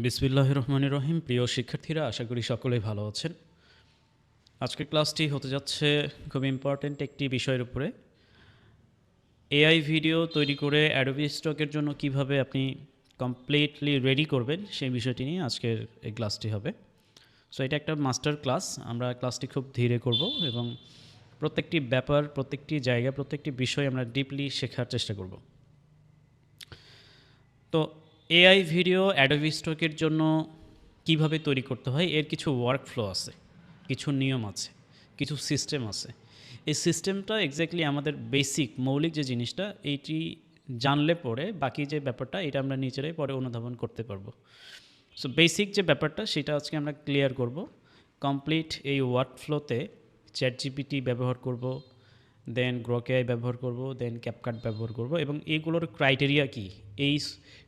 বিসমিল্লাহির রহমানির রহিম। প্রিয় শিক্ষার্থীরা, আশা করি সকলেই ভালো আছেন। আজকের ক্লাসটি হতে যাচ্ছে খুব ইম্পর্ট্যান্ট একটি বিষয়ের উপরে। এআই ভিডিও তৈরি করে অ্যাডোবি স্টকের জন্য কিভাবে আপনি কমপ্লিটলি রেডি করবেন সেই বিষয়টি নিয়ে আজকের এই ক্লাসটি হবে। সো এটা একটা মাস্টার ক্লাস। আমরা ক্লাসটি খুব ধীরে করব এবং প্রত্যেকটি ব্যাপার, প্রত্যেকটি জায়গা, প্রত্যেকটি বিষয় আমরা ডিপলি শেখার চেষ্টা করব। তো এআই ভিডিও অ্যাডোবি স্টকের জন্য কিভাবে তৈরি করতে হয় এর কিছু ওয়ার্কফ্লো আছে, কিছু নিয়ম আছে, কিছু সিস্টেম আছে। এই সিস্টেমটা এক্স্যাক্টলি আমাদের বেসিক মৌলিক যে জিনিসটা এইটি জানলে পরে বাকি যে ব্যাপারটা এটা আমরা নিজেরাই পরে অনুধাবন করতে পারবো। সো বেসিক যে ব্যাপারটা সেটা আজকে আমরা ক্লিয়ার করব। কমপ্লিট এই ওয়ার্কফ্লোতে চ্যাটজিপিটি ব্যবহার করব, দেন গ্রক এআই ব্যবহার করব, দেন ক্যাপকাট ব্যবহার করব এবং এইগুলোর ক্রাইটেরিয়া কি, এই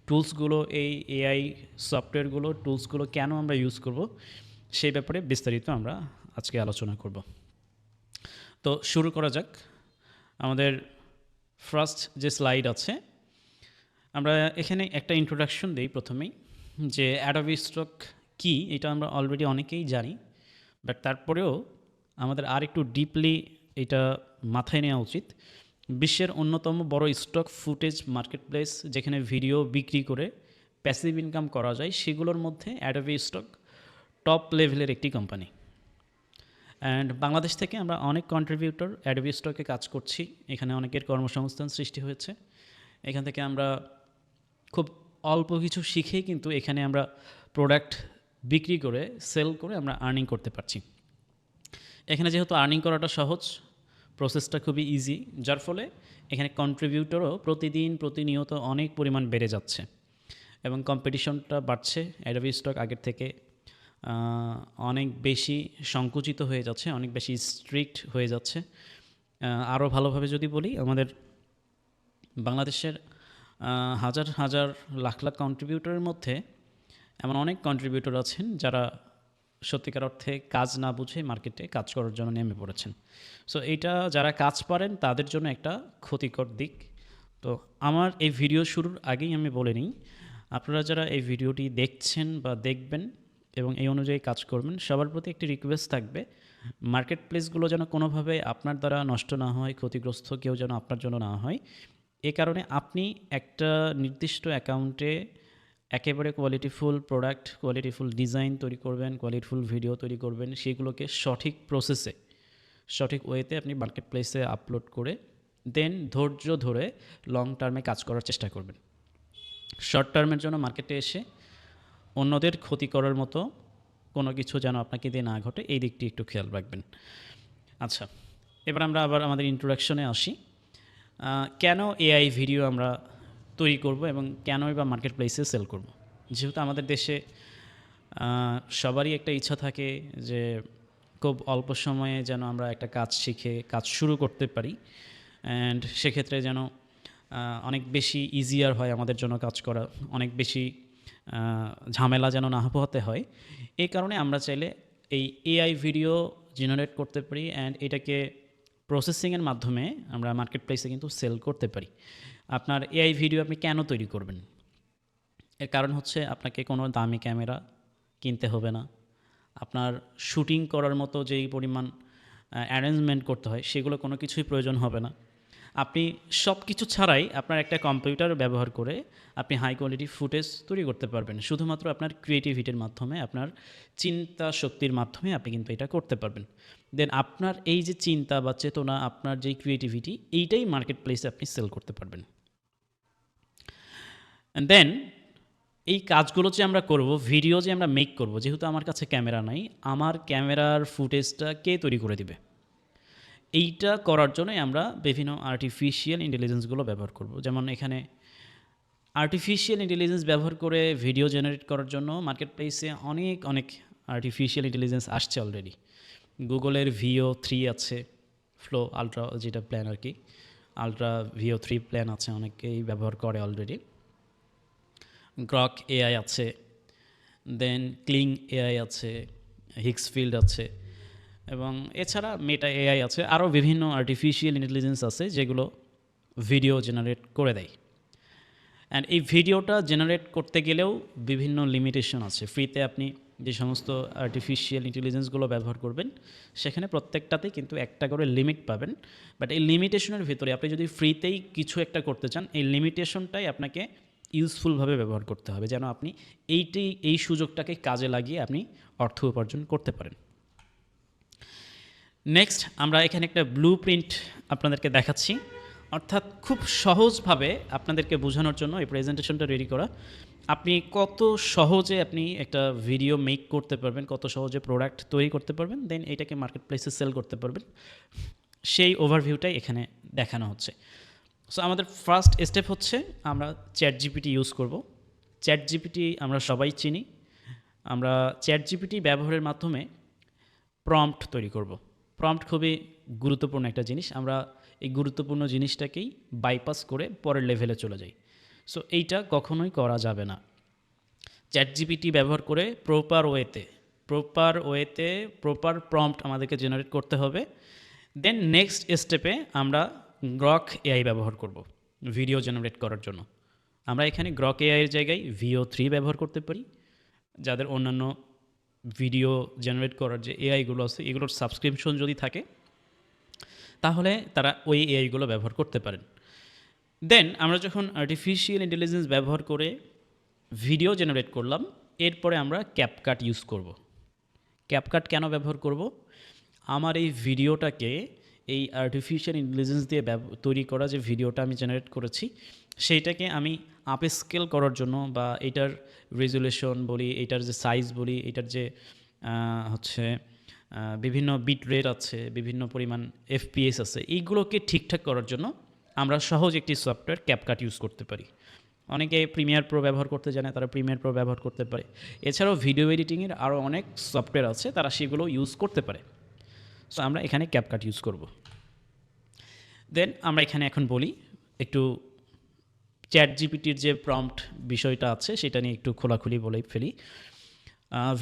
টুলসগুলো, এই এআই সফটওয়্যারগুলো, টুলসগুলো কেন আমরা ইউজ করব সেই ব্যাপারে বিস্তারিত আমরা আজকে আলোচনা করব। তো শুরু করা যাক। আমাদের ফার্স্ট যে স্লাইড আছে, আমরা এখানে একটা ইন্ট্রোডাকশন দিই প্রথমেই, যে অ্যাডোবি স্টক কী এটা আমরা অলরেডি অনেকেই জানি, বাট তারপরেও আমাদের আর একটু ডিপলি এটা মাথায় নেওয়া উচিত। বিশ্বের অন্যতম বড় স্টক ফুটেজ মার্কেটপ্লেস, যেখানে ভিডিও বিক্রি করে প্যাসিভ ইনকাম করা যায়, সেগুলোর মধ্যে অ্যাডোবি স্টক টপ লেভেলের একটি কোম্পানি। অ্যান্ড বাংলাদেশ থেকে আমরা অনেক কন্ট্রিবিউটর অ্যাডোবি স্টকে কাজ করছি। এখানে অনেকের কর্মসংস্থান সৃষ্টি হয়েছে। এখান থেকে আমরা খুব অল্প কিছু শিখেই কিন্তু এখানে আমরা প্রোডাক্ট বিক্রি করে, সেল করে আমরা আর্নিং করতে পারছি। এখানে যেহেতু আর্নিং করাটা সহজ, প্রসেসটা খুবই ইজি, যার ফলে এখানে কন্ট্রিবিউটরও প্রতিনিয়ত অনেক পরিমাণ বেড়ে যাচ্ছে এবং কম্পিটিশনটা বাড়ছে। অ্যাডোবি স্টক আগের থেকে অনেক বেশি সংকুচিত হয়ে যাচ্ছে, অনেক বেশি স্ট্রিক্ট হয়ে যাচ্ছে। আরও ভালোভাবে যদি বলি, আমাদের বাংলাদেশের হাজার হাজার লাখ লাখ কন্ট্রিবিউটরের মধ্যে এমন অনেক কন্ট্রিবিউটর আছেন যারা সত্যিকার অর্থে কাজ না বুঝে মার্কেটে কাজ করার জন্য নেমে পড়েছেন। সো এইটা যারা কাজ পারেন তাদের জন্য একটা ক্ষতিকর দিক। তো আমার এই ভিডিও শুরুর আগেই আমি বলে নিই, আপনারা যারা এই ভিডিওটি দেখছেন বা দেখবেন এবং এই অনুযায়ী কাজ করবেন, সবার প্রতি একটি রিকোয়েস্ট থাকবে, মার্কেট প্লেসগুলো যেন কোনোভাবে আপনার দ্বারা নষ্ট না হয়, ক্ষতিগ্রস্ত কেউ যেন আপনার জন্য না হয়। এ কারণে আপনি একটা নির্দিষ্ট অ্যাকাউন্টে একেবারে কোয়ালিটিফুল প্রোডাক্ট, কোয়ালিটিফুল ডিজাইন তৈরি করবেন, কোয়ালিটিফুল ভিডিও তৈরি করবেন, সেগুলোকে সঠিক প্রসেসে, সঠিক ওয়েতে আপনি মার্কেট প্লেসে আপলোড করে দেন ধৈর্য ধরে লং টার্মে কাজ করার চেষ্টা করবেন। শর্ট টার্মের জন্য মার্কেটে এসে অন্যদের ক্ষতি করার মতো কোনো কিছু যেন আপনাকে দিয়ে না ঘটে, এই দিকটি একটু খেয়াল রাখবেন। আচ্ছা, এবার আমরা আবার আমাদের ইন্ট্রোডাকশনে আসি। কেন এআই ভিডিও আমরা তৈরি করব এবং কেনই বা মার্কেট প্লেসে সেল করব। যেহেতু আমাদের দেশে সবারই একটা ইচ্ছা থাকে যে খুব অল্প সময়ে যেন আমরা একটা কাজ শিখে কাজ শুরু করতে পারি, অ্যান্ড সেক্ষেত্রে যেন অনেক বেশি ইজিয়ার হয় আমাদের জন্য কাজ করা, অনেক বেশি ঝামেলা যেন না পোহাতে হয়। এই কারণে আমরা চাইলে এই এআই ভিডিও জেনারেট করতে পারি অ্যান্ড এটাকে প্রসেসিংয়ের মাধ্যমে আমরা মার্কেট প্লেসে কিন্তু সেল করতে পারি। আপনার এআই ভিডিও আপনি কেন তৈরি করবেন? এর কারণ হচ্ছে আপনাকে কোনো দামি ক্যামেরা কিনতে হবে না, আপনার শুটিং করার মতো যেই পরিমাণ অ্যারেঞ্জমেন্ট করতে হয় সেগুলো কোনো কিছুই প্রয়োজন হবে না। আপনি সব কিছু ছাড়াই আপনার একটা কম্পিউটার ব্যবহার করে আপনি হাই কোয়ালিটি ফুটেজ তৈরি করতে পারবেন। শুধুমাত্র আপনার ক্রিয়েটিভিটির মাধ্যমে, আপনার চিন্তা শক্তির মাধ্যমে আপনি কিন্তু এটা করতে পারবেন। দেন আপনার এই যে চিন্তা বা চেতনা, আপনার যেই ক্রিয়েটিভিটি, এইটাই মার্কেট প্লেসে আপনি সেল করতে পারবেন। অ্যান্ড দেন এই কাজগুলো যে আমরা করব, ভিডিও যে আমরা মেক করব, যেহেতু আমার কাছে ক্যামেরা নাই, আমার ক্যামেরার ফুটেজটা কে তৈরি করে দিবে? এইটা করার জন্যই আমরা বিভিন্ন আর্টিফিশিয়াল ইন্টেলিজেন্সগুলো ব্যবহার করব। যেমন এখানে আর্টিফিশিয়াল ইন্টেলিজেন্স ব্যবহার করে ভিডিও জেনারেট করার জন্য মার্কেট প্লেসে অনেক আর্টিফিশিয়াল ইন্টেলিজেন্স আসছে অলরেডি। গুগলের VO3 আছে, ফ্লো আলট্রা যেটা প্ল্যান আর কি, আলট্রা VO3 প্ল্যান আছে, অনেকেই ব্যবহার করে অলরেডি। গ্রক এআই আছে, দেন ক্লিং এআই আছে, হিক্সফিল্ড আছে, এবং এছাড়া মেটা এআই আছে, আরও বিভিন্ন আর্টিফিশিয়াল ইন্টেলিজেন্স আছে যেগুলো ভিডিও জেনারেট করে দেয়। অ্যান্ড এই ভিডিওটা জেনারেট করতে গেলেও বিভিন্ন লিমিটেশন আছে। ফ্রিতে আপনি যে সমস্ত আর্টিফিশিয়াল ইন্টেলিজেন্সগুলো ব্যবহার করবেন সেখানে প্রত্যেকটাতেই কিন্তু একটা করে লিমিট পাবেন। বাট এই লিমিটেশনের ভিতরে আপনি যদি ফ্রিতেই কিছু একটা করতে চান, এই লিমিটেশনটাই আপনাকে ইউজফুলভাবে ব্যবহার করতে হবে, যেন আপনি এই সুযোগটাকে কাজে লাগিয়ে আপনি অর্থ উপার্জন করতে পারেন। নেক্সট আমরা এখানে একটা ব্লু প্রিন্ট আপনাদেরকে দেখাচ্ছি, অর্থাৎ খুব সহজভাবে আপনাদেরকে বোঝানোর জন্য এই প্রেজেন্টেশনটা রেডি করা। আপনি কত সহজে আপনি একটা ভিডিও মেক করতে পারবেন, কত সহজে প্রোডাক্ট তৈরি করতে পারবেন, দেন এটাকে মার্কেট প্লেসে সেল করতে পারবেন, সেই ওভারভিউটাই এখানে দেখানো হচ্ছে। সো আমাদের ফার্স্ট স্টেপ হচ্ছে আমরা চ্যাট জিপিটি ইউজ করব। চ্যাট জিপিটি আমরা সবাই চিনি। আমরা চ্যাট জিপিটি ব্যবহারের মাধ্যমে প্রম্পট তৈরি করব। প্রম্পট খুবই গুরুত্বপূর্ণ একটা জিনিস। আমরা এই গুরুত্বপূর্ণ জিনিসটাকেই বাইপাস করে পরের লেভেলে চলে যাই। সো এইটা কখনোই করা যাবে না। চ্যাট জিপিটি ব্যবহার করে প্রপার ওয়েতে প্রপার প্রম্পট আমাদেরকে জেনারেট করতে হবে। দেন নেক্সট স্টেপে আমরা গ্রক এআই ব্যবহার করব ভিডিও জেনারেট করার জন্য। আমরা এখানে গ্রক এআইয়ের জায়গায় VO3 ব্যবহার করতে পারি। যাদের অন্যান্য ভিডিও জেনারেট করার যে এআইগুলো আছে এগুলোর সাবস্ক্রিপশন যদি থাকে তাহলে তারা ওই এআইগুলো ব্যবহার করতে পারেন। দেন আমরা যখন আর্টিফিশিয়াল ইন্টেলিজেন্স ব্যবহার করে ভিডিও জেনারেট করলাম, এরপরে আমরা ক্যাপকাট ইউজ করব। ক্যাপকাট কেন ব্যবহার করব? আমার এই ভিডিওটাকে এই আর্টিফিশিয়াল ইন্টেলিজেন্স দিয়ে তৈরি করা যে ভিডিওটা আমি জেনারেট করেছি সেইটাকে আমি আপ স্কেল করার জন্য, বা এটার রেজুলেশন বলি, এটার যে সাইজ বলি, এটার যে হচ্ছে বিভিন্ন বিট রেট আছে, বিভিন্ন পরিমাণ FPS আছে, এইগুলোকে ঠিকঠাক করার জন্য আমরা সহজ একটি সফটওয়্যার ক্যাপকাট ইউজ করতে পারি। অনেকে প্রিমিয়ার প্রো ব্যবহার করতে জানে, তারা প্রিমিয়ার প্রো ব্যবহার করতে পারে। এছাড়াও ভিডিও এডিটিংয়ের আরও অনেক সফটওয়্যার আছে, তারা সেগুলো ইউজ করতে পারে। সো আমরা এখানে ক্যাপকাট ইউজ করব। দেন আমরা এখানে এখন বলি একটু চ্যাট জিপিটির যে প্রম্পট বিষয়টা আছে সেটা নিয়ে একটু খোলাখুলি বলে ফেলি।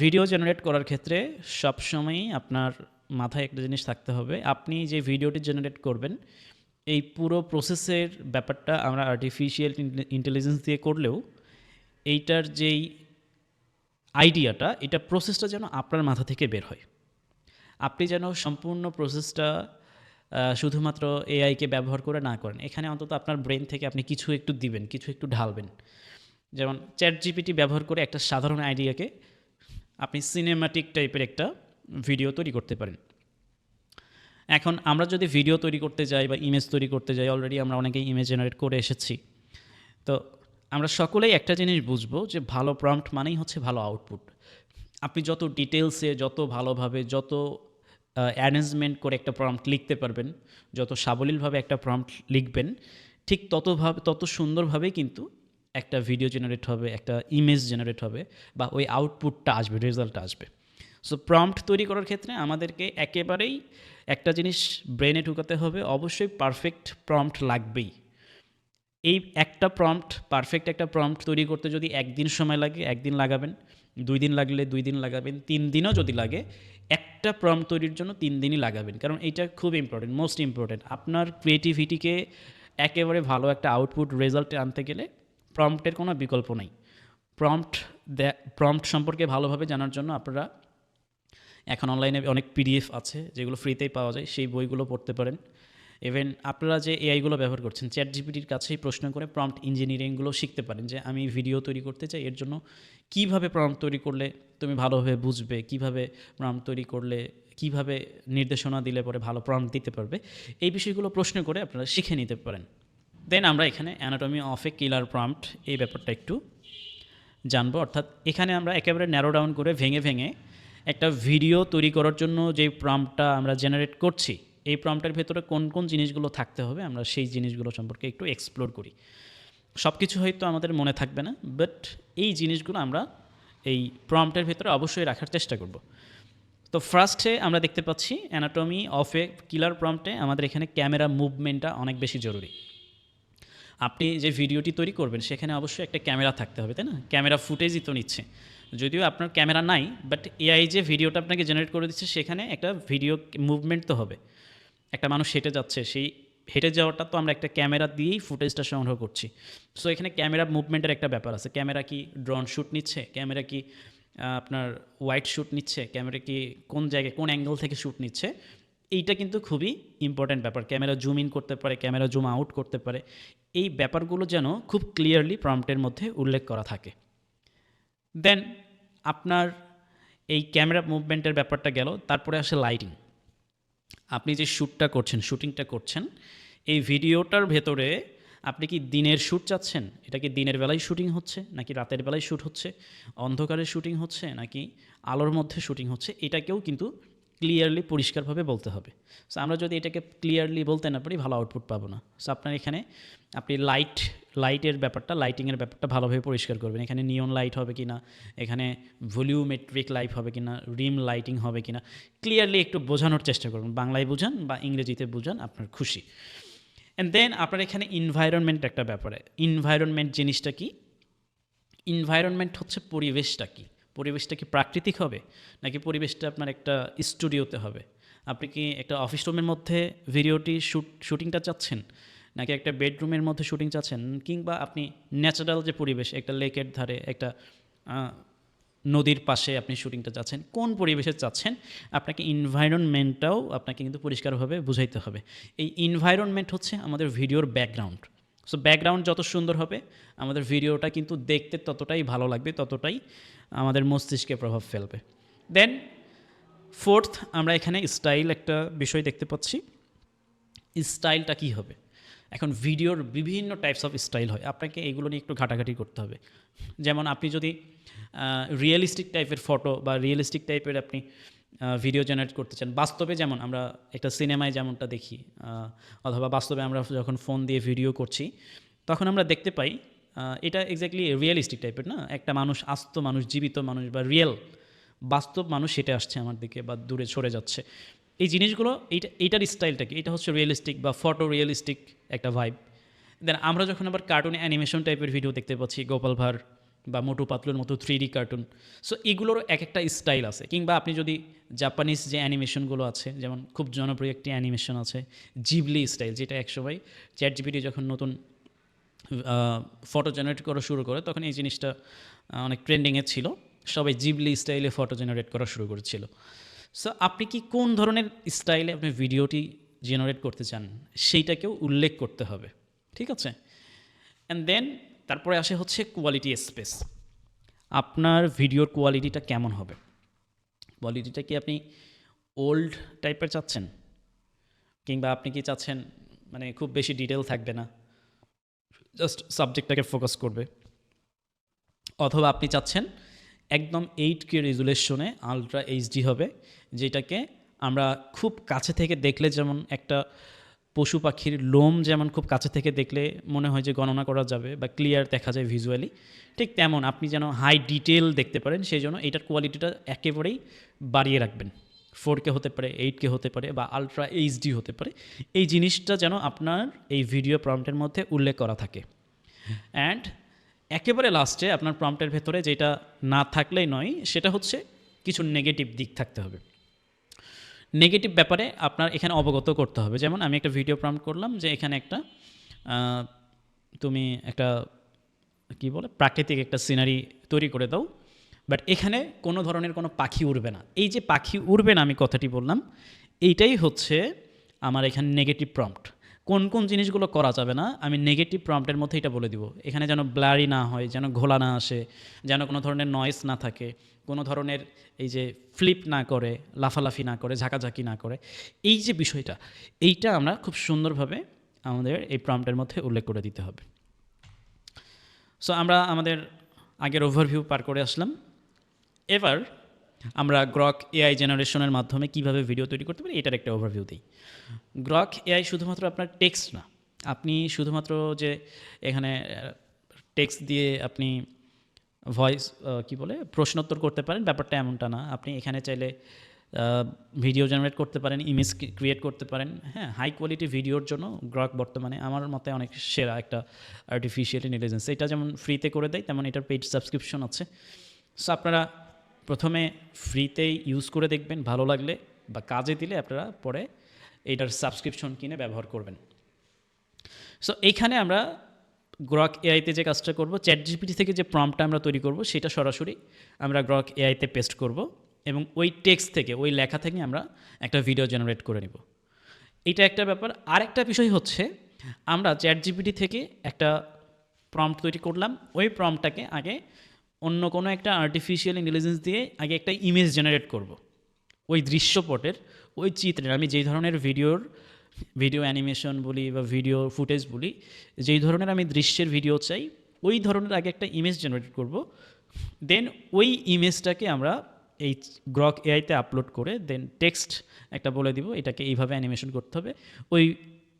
ভিডিও জেনারেট করার ক্ষেত্রে সবসময়ই আপনার মাথায় একটা জিনিস থাকতে হবে, আপনি যে ভিডিওটি জেনারেট করবেন এই পুরো প্রসেসের ব্যাপারটা আমরা আর্টিফিশিয়াল ইন্টেলিজেন্স দিয়ে করলেও এইটার যেই আইডিয়াটা, এটা প্রসেসটা যেন আপনার মাথা থেকে বের হয়। আপনি যেন সম্পূর্ণ প্রসেসটা শুধুমাত্র এআইকে ব্যবহার করে না করেন। এখানে অন্তত আপনার ব্রেন থেকে আপনি কিছু একটু দিবেন, কিছু একটু ঢালবেন। যেমন চ্যাট জিপিটি ব্যবহার করে একটা সাধারণ আইডিয়াকে আপনি সিনেমাটিক টাইপের একটা ভিডিও তৈরি করতে পারেন। এখন আমরা যদি ভিডিও তৈরি করতে যাই বা ইমেজ তৈরি করতে যাই, অলরেডি আমরা অনেকেই ইমেজ জেনারেট করে এসেছি, তো আমরা সকলেই একটা জিনিস বুঝবো যে ভালো প্রম্পট মানেই হচ্ছে ভালো আউটপুট। আপনি যত ডিটেলসে, যত ভালোভাবে, যত অ্যারেঞ্জমেন্ট করে একটা প্রম্পট লিখতে পারবেন, যত সাবলীলভাবে একটা প্রম্পট লিখবেন, ঠিক তত সুন্দরভাবেই কিন্তু একটা ভিডিও জেনারেট হবে, একটা ইমেজ জেনারেট হবে, বা ওই আউটপুটটা আসবে, রেজাল্টটা আসবে। সো প্রম্পট তৈরি করার ক্ষেত্রে আমাদেরকে একেবারেই একটা জিনিস ব্রেনে ঢুকাতে হবে, অবশ্যই পারফেক্ট প্রম্পট লাগবেই। এই একটা প্রম্পট, পারফেক্ট একটা প্রম্পট তৈরি করতে যদি একদিন সময় লাগে, একদিন লাগাবেন, 2 দিন লাগলে 2 দিন লাগাবেন, 3 দিনও যদি লাগে, একটা প্রম্পট তৈরির জন্য 3 দিনই লাগাবেন। কারণ এটা খুব ইম্পর্টেন্ট, মোস্ট ইম্পর্টেন্ট। আপনার ক্রিয়েটিভিটিকে একেবারে ভালো একটা আউটপুট রেজাল্টে আনতে গেলে প্রম্পটের কোনো বিকল্প নেই। প্রম্পট সম্পর্কে ভালোভাবে জানার জন্য আপনারা এখন অনলাইনে অনেক PDF আছে যেগুলো ফ্রিতেই পাওয়া যায়, সেই বইগুলো পড়তে পারেন। ইভেন আপনারা যে এআইগুলো ব্যবহার করছেন, চ্যাট জিপিটির কাছেই প্রশ্ন করে প্রম্পট ইঞ্জিনিয়ারিংগুলো শিখতে পারেন, যে আমি ভিডিও তৈরি করতে চাই, এর জন্য কীভাবে প্রম্পট তৈরি করলে তুমি ভালোভাবে বুঝবে, কীভাবে প্রম্পট তৈরি করলে, কীভাবে নির্দেশনা দিলে পরে ভালো প্রম্পট দিতে পারবে, এই বিষয়গুলো প্রশ্ন করে আপনারা শিখে নিতে পারেন। দেন আমরা এখানে anatomy of A killer prompt এই ব্যাপারটা একটু জানবো। অর্থাৎ এখানে আমরা একেবারে ন্যারো ডাউন করে ভেঙে ভেঙে একটা ভিডিও তৈরি করার জন্য যে প্রম্পটটা আমরা জেনারেট করছি, এই প্রম্পটের ভেতরে কোন কোন জিনিসগুলো থাকতে হবে আমরা সেই জিনিসগুলো সম্পর্কে একটু এক্সপ্লোর করি। সব কিছু হয়তো আমাদের মনে থাকবে না, বাট এই জিনিসগুলো আমরা এই প্রম্পটের ভেতরে অবশ্যই রাখার চেষ্টা করব। তো ফার্স্টে আমরা দেখতে পাচ্ছি অ্যানাটমি অফ এ কিলার প্রম্পটে আমাদের এখানে ক্যামেরা মুভমেন্টটা অনেক বেশি জরুরি। আপনি যে ভিডিওটি তৈরি করবেন সেখানে অবশ্যই একটা ক্যামেরা থাকতে হবে, তাই না? ক্যামেরা ফুটেজই তো নিচ্ছে, যদিও আপনার ক্যামেরা নাই, বাট এআই যে ভিডিওটা আপনাকে জেনারেট করে দিচ্ছে সেখানে একটা ভিডিও মুভমেন্ট তো হবে। একটা মানুষ হেঁটে যাচ্ছে, সেই হেঁটে যাওয়াটা তো আমরা একটা ক্যামেরা দিয়েই ফুটেজটা সংগ্রহ করছি। সো এখানে ক্যামেরা মুভমেন্টের একটা ব্যাপার আছে। ক্যামেরা কি ড্রোন শ্যুট নিচ্ছে, ক্যামেরা কি আপনার ওয়াইড শ্যুট নিচ্ছে, ক্যামেরা কি কোন জায়গায় কোন অ্যাঙ্গেল থেকে শ্যুট নিচ্ছে, এইটা কিন্তু খুবই ইম্পর্ট্যান্ট ব্যাপার। ক্যামেরা জুম ইন করতে পারে, ক্যামেরা জুম আউট করতে পারে, এই ব্যাপারগুলো যেন খুব ক্লিয়ারলি প্রম্পটের মধ্যে উল্লেখ করা থাকে। দেন আপনার এই ক্যামেরা মুভমেন্টের ব্যাপারটা গেল, তারপরে আসে লাইটিং। আপনি যে শ্যুটটা করছেন, শুটিংটা করছেন, এই ভিডিওটার ভেতরে আপনি কি দিনের শ্যুট চাচ্ছেন, এটা কি দিনের বেলায় শুটিং হচ্ছে নাকি রাতের বেলায় শ্যুট হচ্ছে, অন্ধকারে শুটিং হচ্ছে নাকি আলোর মধ্যে শুটিং হচ্ছে, এটাকেও কিন্তু ক্লিয়ারলি পরিষ্কারভাবে বলতে হবে। সো আমরা যদি এটাকে ক্লিয়ারলি বলতে না পারি, ভালো আউটপুট পাবো না। সো আপনার এখানে আপনি লাইটের ব্যাপারটা, লাইটিংয়ের ব্যাপারটা ভালোভাবে পরিষ্কার করবেন। এখানে নিয়ন লাইট হবে কি না, এখানে ভলিউমেট্রিক লাইট হবে কি না, রিম লাইটিং হবে কি না, ক্লিয়ারলি একটু বোঝানোর চেষ্টা করুন। বাংলায় বোঝান বা ইংরেজিতে বোঝান, আপনার খুশি। অ্যান্ড দেন আপনার এখানে ইনভায়রনমেন্ট একটা ব্যাপারে। ইনভায়রনমেন্ট জিনিসটা কি? ইনভায়রনমেন্ট হচ্ছে পরিবেশটা কি? পরিবেশটা কি প্রাকৃতিক হবে নাকি পরিবেশটা আপনার একটা স্টুডিওতে হবে? আপনি কি একটা অফিস রুমের মধ্যে ভিডিওটি শুটিংটা চাচ্ছেন, নাকি একটা বেডরুমের মধ্যে শুটিং চাচ্ছেন, কিংবা আপনি ন্যাচারাল যে পরিবেশ, একটা লেকের ধারে, একটা নদীর পাশে আপনি শুটিংটা চাচ্ছেন, কোন পরিবেশে চাচ্ছেন, আপনাকে ইনভায়রনমেন্টটাও আপনাকে কিন্তু পরিষ্কারভাবে বুঝাইতে হবে। এই ইনভায়রনমেন্ট হচ্ছে আমাদের ভিডিওর ব্যাকগ্রাউন্ড। সো ব্যাকগ্রাউন্ড যত সুন্দর হবে, আমাদের ভিডিওটা কিন্তু দেখতে ততটাই ভালো লাগবে, ততটাই আমাদের মস্তিষ্কে প্রভাব ফেলবে। দেন ফোর্থ, আমরা এখানে স্টাইল একটা বিষয় দেখতে পাচ্ছি। স্টাইলটা কী হবে? এখন ভিডিওর বিভিন্ন টাইপস অফ স্টাইল হয়, আপনাকে এগুলো নিয়ে একটু ঘাটাঘাটি করতে হবে। যেমন আপনি যদি রিয়েলিস্টিক টাইপের ফটো বা রিয়েলিস্টিক টাইপের আপনি ভিডিও জেনারেট করতে চান, বাস্তবে যেমন আমরা একটা সিনেমায় যেমনটা দেখি, অথবা বাস্তবে আমরা যখন ফোন দিয়ে ভিডিও করছি, তখন আমরা দেখতে পাই এটা এক্স্যাক্টলি রিয়েলিস্টিক টাইপের না, একটা মানুষ, আস্ত মানুষ, জীবিত মানুষ বা রিয়েল বাস্তব মানুষ হেঁটে আসছে আমার দিকে বা দূরে সরে যাচ্ছে। এই জিনিসগুলো, এইটার স্টাইলটা কি? এটা হচ্ছে রিয়েলিস্টিক বা ফটো রিয়েলিস্টিক একটা ভাইব। দেন আমরা যখন আবার কার্টুন অ্যানিমেশন টাইপের ভিডিও দেখতে পাচ্ছি, গোপাল ভাঁড় বা মোটু পাতলুর মতো 3D কার্টুন, সো এগুলোরও এক একটা স্টাইল আছে। কিংবা আপনি যদি জাপানিজ যে অ্যানিমেশনগুলো আছে, যেমন খুব জনপ্রিয় একটি অ্যানিমেশন আছে জিবলি স্টাইল, যেটা একসময় চ্যাটজিপিটি যখন নতুন ফটো জেনারেট করা শুরু করে, তখন এই জিনিসটা অনেক ট্রেন্ডিংয়ে ছিল, সবাই জিবলি স্টাইলে ফটো জেনারেট করা শুরু করেছিল। সো আপনি কি কোন ধরনের স্টাইলে আপনি ভিডিওটি জেনারেট করতে চান, সেইটাকেও উল্লেখ করতে হবে, ঠিক আছে? অ্যান্ড দেন তারপরে আসে হচ্ছে কোয়ালিটি স্পেস। আপনার ভিডিওর কোয়ালিটিটা কেমন হবে? কোয়ালিটিটা কি আপনি ওল্ড টাইপের চাচ্ছেন, কিংবা আপনি কি চাচ্ছেন মানে খুব বেশি ডিটেল থাকবে না, জাস্ট সাবজেক্টটাকে ফোকাস করবে, অথবা আপনি চাচ্ছেন একদম 8K রেজুলেশনে আলট্রা এইচডি হবে, যেটাকে আমরা খুব কাছে থেকে দেখলে যেমন একটা পশু পাখির লোম যেমন খুব কাছে থেকে দেখলে মনে হয় যে গণনা করা যাবে বা ক্লিয়ার দেখা যায় ভিজুয়ালি, ঠিক তেমন আপনি যেন হাই ডিটেল দেখতে পারেন, সেই জন্য এটার কোয়ালিটিটা একেবারেই বাড়িয়ে রাখবেন। 4K হতে পারে, 8K হতে পারে, বা আলট্রা এইচডি হতে পারে। এই জিনিসটা যেন আপনার এই ভিডিও প্রম্পটের মধ্যে উল্লেখ করা থাকে। অ্যান্ড একেবারে লাস্টে আপনার প্রম্পটের ভেতরে যেটা না থাকলেই নয়, সেটা হচ্ছে কিছু নেগেটিভ দিক থাকতে হবে। নেগেটিভ ব্যাপারে আপনার এখানে অবগত করতে হবে। যেমন আমি একটা ভিডিও প্রম্পট করলাম যে এখানে একটা তুমি একটা কি বলে প্রাকৃতিক একটা সিনারি তৈরি করে দাও, বাট এখানে কোনো ধরনের কোনো পাখি উড়বে না। এই যে পাখি উড়বে না আমি কথাটি বললাম, এইটাই হচ্ছে আমার এখানে নেগেটিভ প্রম্পট। কোন কোন জিনিসগুলো করা যাবে না আমি নেগেটিভ প্রম্পটের মধ্যে এটা বলে দিব। এখানে যেন ব্লারি না হয়, যেন ঘোলা না আসে, যেন কোনো ধরনের নয়েজ না থাকে, কোনো ধরনের এই যে ফ্লিপ না করে, লাফালাফি না করে, ঝাঁকাঝাঁকি না করে, এই যে বিষয়টা, এইটা আমরা খুব সুন্দরভাবে আমাদের এই প্রম্পটের মধ্যে উল্লেখ করে দিতে হবে। সো আমরা আমাদের আগের ওভারভিউ পার করে আসলাম। এবার আমরা গ্রক এআই জেনারেশনের মাধ্যমে কিভাবে ভিডিও তৈরি করতে পারি এটার একটা ওভারভিউ দিই। গ্রক এআই শুধুমাত্র আপনার টেক্সট না, আপনি শুধুমাত্র যে এখানে টেক্সট দিয়ে আপনি ভয়েস কি বলে প্রশ্নোত্তর করতে পারেন, ব্যাপারটা এমনটা না। আপনি এখানে চাইলে ভিডিও জেনারেট করতে পারেন, ইমেজ ক্রিয়েট করতে পারেন। হ্যাঁ, হাই কোয়ালিটি ভিডিওর জন্য গ্রক বর্তমানে আমার মতে অনেক সেরা একটা আর্টিফিশিয়াল ইন্টেলিজেন্স। এটা যেমন ফ্রিতে করে দেয়, তেমন এটার পেইড সাবস্ক্রিপশন আছে। সো আপনারা প্রথমে ফ্রিতেই ইউজ করে দেখবেন, ভালো লাগলে বা কাজে দিলে আপনারা পরে এইটার সাবস্ক্রিপশন কিনে ব্যবহার করবেন। সো এইখানে আমরা গ্রক এআইতে যে কাজটা করব, চ্যাট জিপিটি থেকে যে প্রম্পটটা আমরা তৈরি করব সেটা সরাসরি আমরা গ্রক এআইতে পেস্ট করব এবং ওই টেক্সট থেকে, ওই লেখা থেকে আমরা একটা ভিডিও জেনারেট করে নিব। এটা একটা ব্যাপার। আরেকটা বিষয় হচ্ছে, আমরা চ্যাট জিপিটি থেকে একটা প্রম্পট তৈরি করলাম, ওই প্রম্পটটাকে আগে অন্য কোনো একটা আর্টিফিশিয়াল ইন্টেলিজেন্স দিয়ে আগে একটা ইমেজ জেনারেট করব। ওই দৃশ্যপটের, ওই চিত্রের, আমি যেই ধরনের ভিডিও অ্যানিমেশন বলি বা ভিডিও ফুটেজ বলি, যেই ধরনের আমি দৃশ্যের ভিডিও চাই, ওই ধরনের আগে একটা ইমেজ জেনারেট করব। দেন ওই ইমেজটাকে আমরা এই গ্রক এআইতে আপলোড করে দেন টেক্সট একটা বলে দিব, এটাকে এইভাবে অ্যানিমেশন করতে হবে। ওই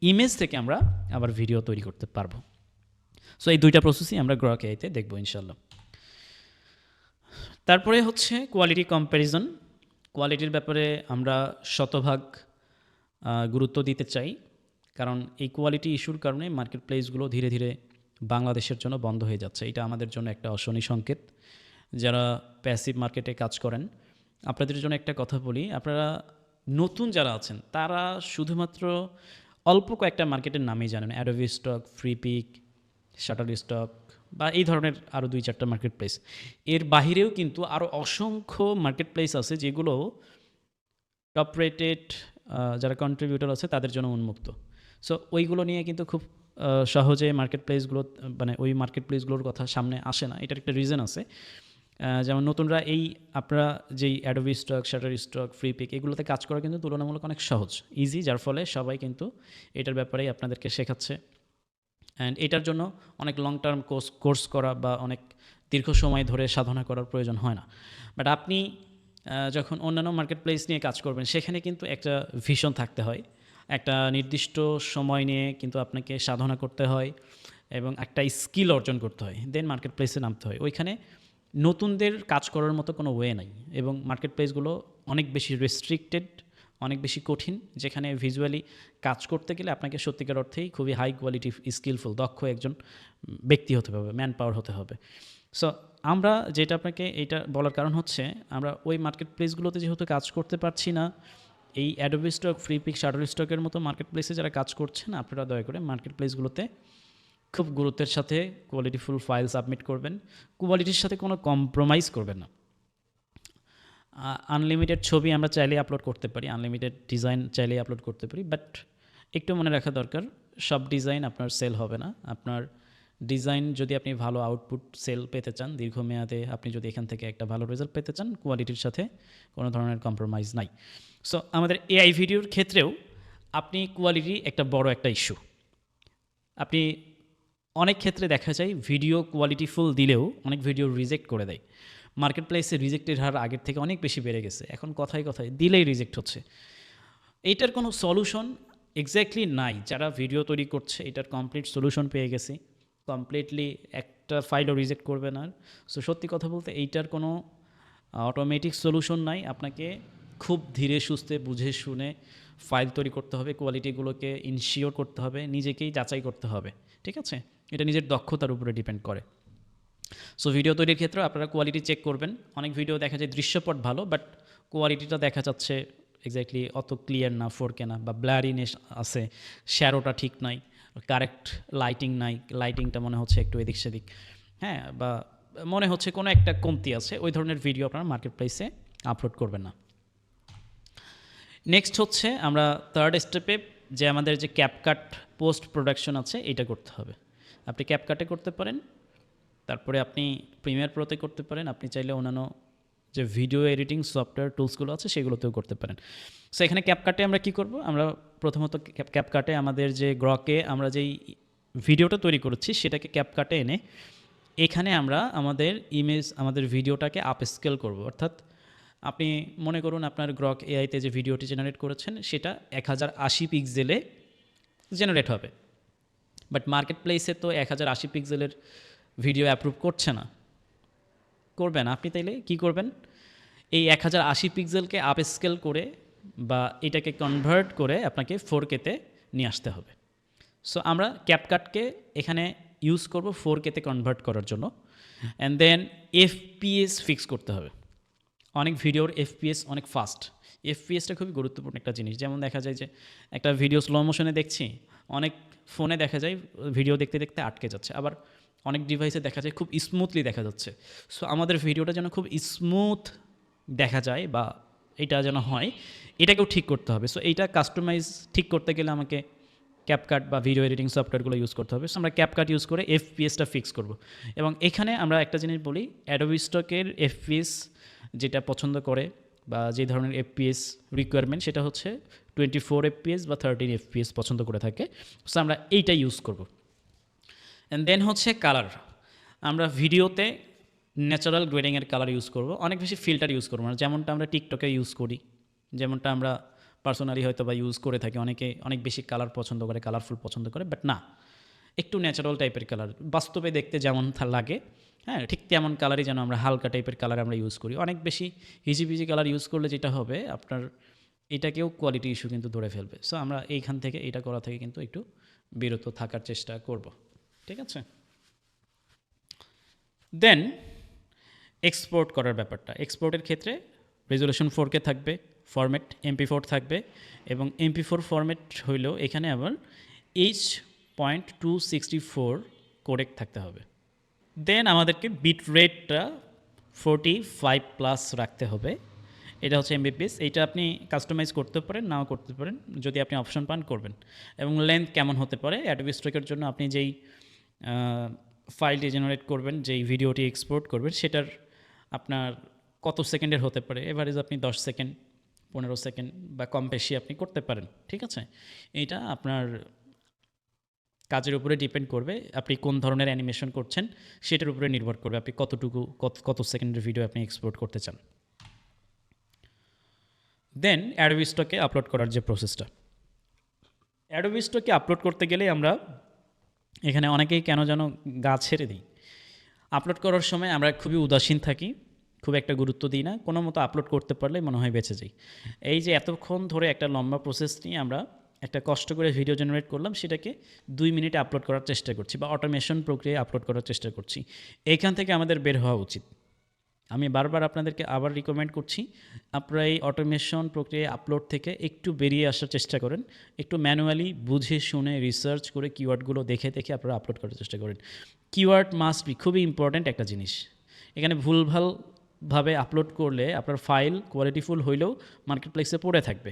ইমেজ থেকে আমরা আবার ভিডিও তৈরি করতে পারবো। সো এই দুইটা প্রসেসই আমরা গ্রক এআইতে দেখবো ইনশাল্লাহ। তারপরে হচ্ছে কোয়ালিটি কম্প্যারিজন। কোয়ালিটির ব্যাপারে আমরা শতভাগ গুরুত্ব দিতে চাই, কারণ এই কোয়ালিটি ইস্যুর কারণে মার্কেট প্লেসগুলো ধীরে ধীরে বাংলাদেশের জন্য বন্ধ হয়ে যাচ্ছে। এটা আমাদের জন্য একটা অশনি সংকেত। যারা প্যাসিভ মার্কেটে কাজ করেন, আপনাদের জন্য একটা কথা বলি, আপনারা নতুন যারা আছেন তারা শুধুমাত্র অল্প কয়েকটা মার্কেটের নামই জানেন, Adobe stock, Freepik, shutter stock বা এই ধরনের আরও 2-4টা মার্কেট প্লেস। এর বাহিরেও কিন্তু আরও অসংখ্য মার্কেট প্লেস আছে যেগুলো টপ রেটেড যারা কন্ট্রিবিউটর আছে তাদের জন্য উন্মুক্ত। সো ওইগুলো নিয়ে কিন্তু খুব সহজে মার্কেট প্লেসগুলো, মানে ওই মার্কেট প্লেসগুলোর কথা সামনে আসে না। এটার একটা রিজন আছে। যেমন নতুনরা এই আপনারা যেই Adobe stock, shutter stock, Freepik এগুলোতে কাজ করা কিন্তু তুলনামূলক অনেক সহজ, ইজি, যার ফলে সবাই কিন্তু এটার ব্যাপারেই আপনাদেরকে শেখাচ্ছে। অ্যান্ড এটার জন্য অনেক লং টার্ম কোর্স করা বা অনেক দীর্ঘ সময় ধরে সাধনা করার প্রয়োজন হয় না। বাট আপনি যখন অন্যান্য মার্কেট প্লেস নিয়ে কাজ করবেন, সেখানে কিন্তু একটা ভিশন থাকতে হয়, একটা নির্দিষ্ট সময় নিয়ে কিন্তু আপনাকে সাধনা করতে হয় এবং একটা স্কিল অর্জন করতে হয়, দেন মার্কেট প্লেসে নামতে হয়। ওইখানে নতুনদের কাজ করার মতো কোনো ওয়ে নাই এবং মার্কেট প্লেসগুলো অনেক বেশি রেস্ট্রিক্টেড, অনেক বেশি কঠিন, যেখানে ভিজুয়ালি কাজ করতে গেলে আপনাকে সত্যিকার অর্থেই খুবই হাই কোয়ালিটি, স্কিলফুল, দক্ষ একজন ব্যক্তি হতে হবে, ম্যান পাওয়ার হতে হবে। সো আমরা যেটা আপনাকে এইটা বলার কারণ হচ্ছে, আমরা ওই মার্কেট প্লেসগুলোতে যেহেতু কাজ করতে পারছি না, এই অ্যাডোবি স্টক, ফ্রিপিক, শাটার স্টকের মতো মার্কেট প্লেসে যারা কাজ করছেন, আপনারা দয়া করে মার্কেট প্লেসগুলোতে খুব গুরুত্বের সাথে কোয়ালিটিফুল ফাইল সাবমিট করবেন, কোয়ালিটির সাথে কোনো কম্প্রোমাইজ করবেন না। আনলিমিটেড ছবি আমরা চাইলেই আপলোড করতে পারি, আনলিমিটেড ডিজাইন চাইলেই আপলোড করতে পারি, বাট একটু মনে রাখা দরকার, সব ডিজাইন আপনার সেল হবে না। আপনার ডিজাইন যদি আপনি ভালো আউটপুট সেল পেতে চান, দীর্ঘমেয়াদে আপনি যদি এখান থেকে একটা ভালো রেজাল্ট পেতে চান, কোয়ালিটির সাথে কোনো ধরনের কম্প্রোমাইজ নাই। সো আমাদের এআই ভিডিওর ক্ষেত্রেও আপনি কোয়ালিটি একটা বড় একটা ইস্যু। আপনি অনেক ক্ষেত্রে দেখা যায় ভিডিও কোয়ালিটিফুল দিলেও অনেক ভিডিও রিজেক্ট করে দেয়। মার্কেট প্লেসে রিজেক্টের হার আগের থেকে অনেক বেশি বেড়ে গেছে, এখন কথায় কথায় দিলেই রিজেক্ট হচ্ছে। এইটার কোনো সলিউশন এক্স্যাক্টলি নাই। যারা ভিডিও তৈরি করছে এটার কমপ্লিট সলিউশন পেয়ে গেছি, কমপ্লিটলি একটা ফাইলও রিজেক্ট করবে না। সো সত্যি কথা বলতে এইটার কোনো অটোমেটিক সলিউশন নাই। আপনাকে খুব ধীরে সুস্থে বুঝে শুনে ফাইল তৈরি করতে হবে, কোয়ালিটিগুলোকে ইনশিওর করতে হবে, নিজেকেই যাচাই করতে হবে, ঠিক আছে? এটা নিজের দক্ষতার উপরে ডিপেন্ড করে। সো ভিডিও তৈরির ক্ষেত্রে আপনারা কোয়ালিটি চেক করবেন। অনেক ভিডিও দেখা যায় দৃশ্যপট ভালো, বাট কোয়ালিটিটা দেখা যাচ্ছে এক্স্যাক্টলি অত ক্লিয়ার না, 4K না, বা ব্লারিনেস আছে, শ্যারোটা ঠিক নাই, কারেক্ট লাইটিং নাই, লাইটিংটা মনে হচ্ছে একটু এদিক সেদিক, হ্যাঁ, বা মনে হচ্ছে কোনো একটা কমতি আছে। ওই ধরনের ভিডিও আপনারা মার্কেট প্লেসে আপলোড করবেন না। নেক্সট হচ্ছে আমরা থার্ড স্টেপে যে আমাদের যে ক্যাপকাট পোস্ট প্রোডাকশন আছে এটা করতে হবে। আপনি ক্যাপকাটে করতে পারেন, তারপরে আপনি প্রিমিয়ার প্রোতে করতে পারেন, আপনি চাইলে অন্যান্য যে ভিডিও এডিটিং সফটওয়্যার টুলসগুলো আছে সেগুলোতেও করতে পারেন। সো এখানে ক্যাপকাটে আমরা কি করব, আমরা প্রথমত ক্যাপকাটে আমাদের যে গ্রকে আমরা যেই ভিডিওটা তৈরি করেছি সেটাকে ক্যাপকাটে এনে এখানে আমরা আমাদের ইমেজ, আমাদের ভিডিওটাকে আপ স্কেল করব। অর্থাৎ আপনি মনে করুন আপনার গ্রক এআইতে যে ভিডিওটি জেনারেট করেছেন সেটা 1080 পিক্সেলে জেনারেট হবে, বাট মার্কেট প্লেসে তো 1080 পিক্সেলের ভিডিও অ্যাপ্রুভ করছে না, করবেন। আপনি তাইলে কি করবেন, এই 1080 পিক্সেলকে আপ স্কেল করে বা এটাকে কনভার্ট করে আপনাকে 4K-তে নিয়ে আসতে হবে। সো আমরা ক্যাপকাটকে এখানে ইউজ করব 4K-তে কনভার্ট করার জন্য। অ্যান্ড দেন এফপিএস ফিক্স করতে হবে। অনেক ভিডিওর এফপিএস অনেক ফাস্ট, এফপিএসটা খুবই গুরুত্বপূর্ণ একটা জিনিস। যেমন দেখা যায় যে একটা ভিডিও স্লো মোশনে দেখছি, অনেক ফোনে দেখা যায় ভিডিও দেখতে দেখতে আটকে যাচ্ছে, আবার অনেক ডিভাইসে দেখা যায় খুব স্মুথলি দেখা যাচ্ছে। সো আমাদের ভিডিওটা যেন খুব স্মুথ দেখা যায় বা এটা যেন হয়, এটাকেও ঠিক করতে হবে। সো এইটা কাস্টমাইজ ঠিক করতে গেলে আমাকে ক্যাপকাট বা ভিডিও এডিটিং সফটওয়্যারগুলো ইউজ করতে হবে। সো আমরা ক্যাপকাট ইউজ করে এফপিএসটা ফিক্স করব। এবং এখানে আমরা একটা জিনিস বলি, অ্যাডোবি স্টকের এফপিএস যেটা পছন্দ করে বা যে ধরনের এফপিএস রিকোয়ারমেন্ট, সেটা হচ্ছে 24 এফপিএস বা 13 এফপিএস পছন্দ করে থাকে। সো আমরা এইটা ইউজ করব। অ্যান্ড দেন হচ্ছে কালার। আমরা ভিডিওতে ন্যাচারাল গ্রেডিংয়ের কালার ইউজ করব, অনেক বেশি ফিল্টার ইউজ করবো না, যেমনটা আমরা টিকটকে ইউজ করি, যেমনটা আমরা পার্সোনালি হয়তো বা ইউজ করে থাকি। অনেকে অনেক বেশি কালার পছন্দ করে, কালারফুল পছন্দ করে, বাট না, একটু ন্যাচারাল টাইপের কালার বাস্তবে দেখতে যেমন লাগে, হ্যাঁ ঠিক তেমন কালারই যেন আমরা হালকা টাইপের কালার আমরা ইউজ করি। অনেক বেশি হিজিবিজি কালার ইউজ করলে যেটা হবে, আপনার এটাকেও কোয়ালিটি ইস্যু কিন্তু ধরে ফেলবে। সো আমরা এইখান থেকে এটা করা থেকে কিন্তু একটু বিরত থাকার চেষ্টা করব, ঠিক আছে। দেন এক্সপোর্ট করার ব্যাপারটা, এক্সপোর্টের ক্ষেত্রে রেজলিউশন 4K থাকবে, ফরম্যাট MP4 থাকবে, এবং MP4 ফরম্যাট হইলেও এখানে আবার H.264 কোডেক থাকতে হবে। দেন আমাদেরকে বিট রেটটা 45+ রাখতে হবে। এটা হচ্ছে MBPS। এইটা আপনি কাস্টমাইজ করতে পারেন, নাও করতে পারেন, যদি আপনি অপশন পান করবেন। এবং লেন্থ কেমন হতে পারে, অ্যাডোবি স্টকের জন্য আপনি যেই ফাইলটি জেনারেট করবেন, যেই ভিডিওটি এক্সপোর্ট করবেন, সেটার আপনার কত সেকেন্ডের হতে পারে, এভারেজ আপনি 10 সেকেন্ড 15 সেকেন্ড বা কম বেশি আপনি করতে পারেন, ঠিক আছে। এইটা আপনার কাজের উপরে ডিপেন্ড করবে, আপনি কোন ধরনের অ্যানিমেশন করছেন সেটার উপরে নির্ভর করবে, আপনি কতটুকু কত সেকেন্ডের ভিডিও আপনি এক্সপোর্ট করতে চান। দেন অ্যাডোবি স্টকে আপলোড করার যে প্রসেসটা, অ্যাডোবি স্টকে আপলোড করতে গেলে আমরা এখানে অনেকেই কেন যেন গা ছেড়ে দিই। আপলোড করার সময় আমরা খুবই উদাসীন থাকি, খুব একটা গুরুত্ব দিই না, কোনো মতো আপলোড করতে পারলেই মনে হয় বেঁচে যাই। এই যে এতক্ষণ ধরে একটা লম্বা প্রসেস নিয়ে আমরা একটা কষ্ট করে ভিডিও জেনারেট করলাম, সেটাকে 2 মিনিটে আপলোড করার চেষ্টা করছি বা অটোমেশন প্রক্রিয়ায় আপলোড করার চেষ্টা করছি। এইখান থেকে আমাদের বের হওয়া উচিত। আমি বারবার আপনাদেরকে আবার রিকমেন্ড করছি, আপনারা এই অটোমেশন প্রক্রিয়ায় আপলোড থেকে একটু বেরিয়ে আসার চেষ্টা করেন, একটু ম্যানুয়ালি বুঝে শুনে রিসার্চ করে কিওয়ার্ডগুলো দেখে দেখে আপনারা আপলোড করার চেষ্টা করেন। কিওয়ার্ড মাস্ট বি, খুবই ইম্পর্ট্যান্ট একটা জিনিস। এখানে ভুলভালভাবে আপলোড করলে আপনার ফাইল কোয়ালিটিফুল হইলেও মার্কেট প্লেসে পড়ে থাকবে,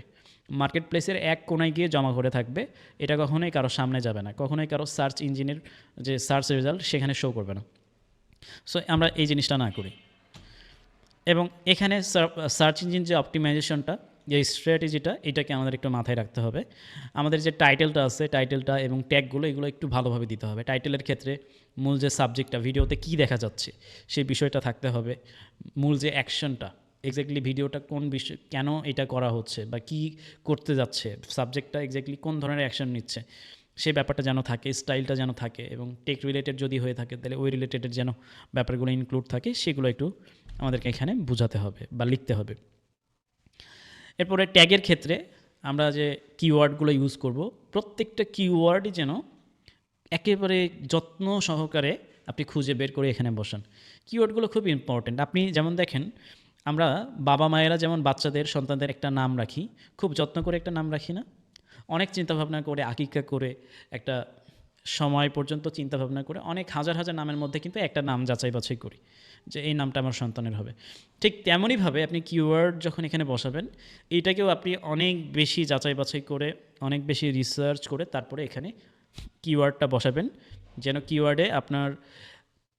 মার্কেট প্লেসের এক কোনায় গিয়ে জমা করে থাকবে, এটা কখনোই কারো সামনে যাবে না, কখনোই কারো সার্চ ইঞ্জিনের যে সার্চ রেজাল্ট সেখানে শো করবে না। সো আমরা এই জিনিসটা না করি। এবং এখানে সার্চ ইঞ্জিন যে অপটিমাইজেশনটা, যে স্ট্র্যাটেজিটা, এটাকে আমাদের একটু মাথায় রাখতে হবে। আমাদের যে টাইটেলটা আছে, টাইটেলটা এবং ট্যাগগুলো এগুলো একটু ভালোভাবে দিতে হবে। টাইটেলের ক্ষেত্রে মূল যে সাবজেক্টটা, ভিডিওতে কী দেখা যাচ্ছে সেই বিষয়টা থাকতে হবে। মূল যে অ্যাকশনটা, এক্স্যাক্টলি ভিডিওটা কোন বিষয়, কেন এটা করা হচ্ছে বা কি করতে যাচ্ছে, সাবজেক্টটা এক্স্যাক্টলি কোন ধরনের অ্যাকশন নিচ্ছে, সেই ব্যাপারটা যেন থাকে, স্টাইলটা যেন থাকে, এবং টেক রিলেটেড যদি হয়ে থাকে তাহলে ওই রিলেটেডের যেন ব্যাপারগুলো ইনক্লুড থাকে, সেগুলো একটু আমাদেরকে এখানে বোঝাতে হবে বা লিখতে হবে। এরপরে ট্যাগের ক্ষেত্রে আমরা যে কিওয়ার্ডগুলো ইউজ করব, প্রত্যেকটা কিওয়ার্ডই যেন একেবারে যত্ন সহকারে আপনি খুঁজে বের করে এখানে বসান। কিওয়ার্ডগুলো খুব ইম্পর্ট্যান্ট। আপনি যেমন দেখেন, আমরা বাবা মায়েরা যেমন বাচ্চাদের সন্তানদের একটা নাম রাখি, খুব যত্ন করে একটা নাম রাখি না, অনেক চিন্তাভাবনা করে, আকিকা করে, একটা সময় পর্যন্ত চিন্তাভাবনা করে, অনেক হাজার হাজার নামের মধ্যে কিন্তু একটা নাম যাচাই বাছাই করি যে এই নামটা আমার সন্তানের হবে। ঠিক তেমনইভাবে আপনি কিওয়ার্ড যখন এখানে বসাবেন, এইটাকেও আপনি অনেক বেশি যাচাই বাছাই করে, অনেক বেশি রিসার্চ করে তারপরে এখানে কিওয়ার্ডটা বসাবেন, যেন কিওয়ার্ডে আপনার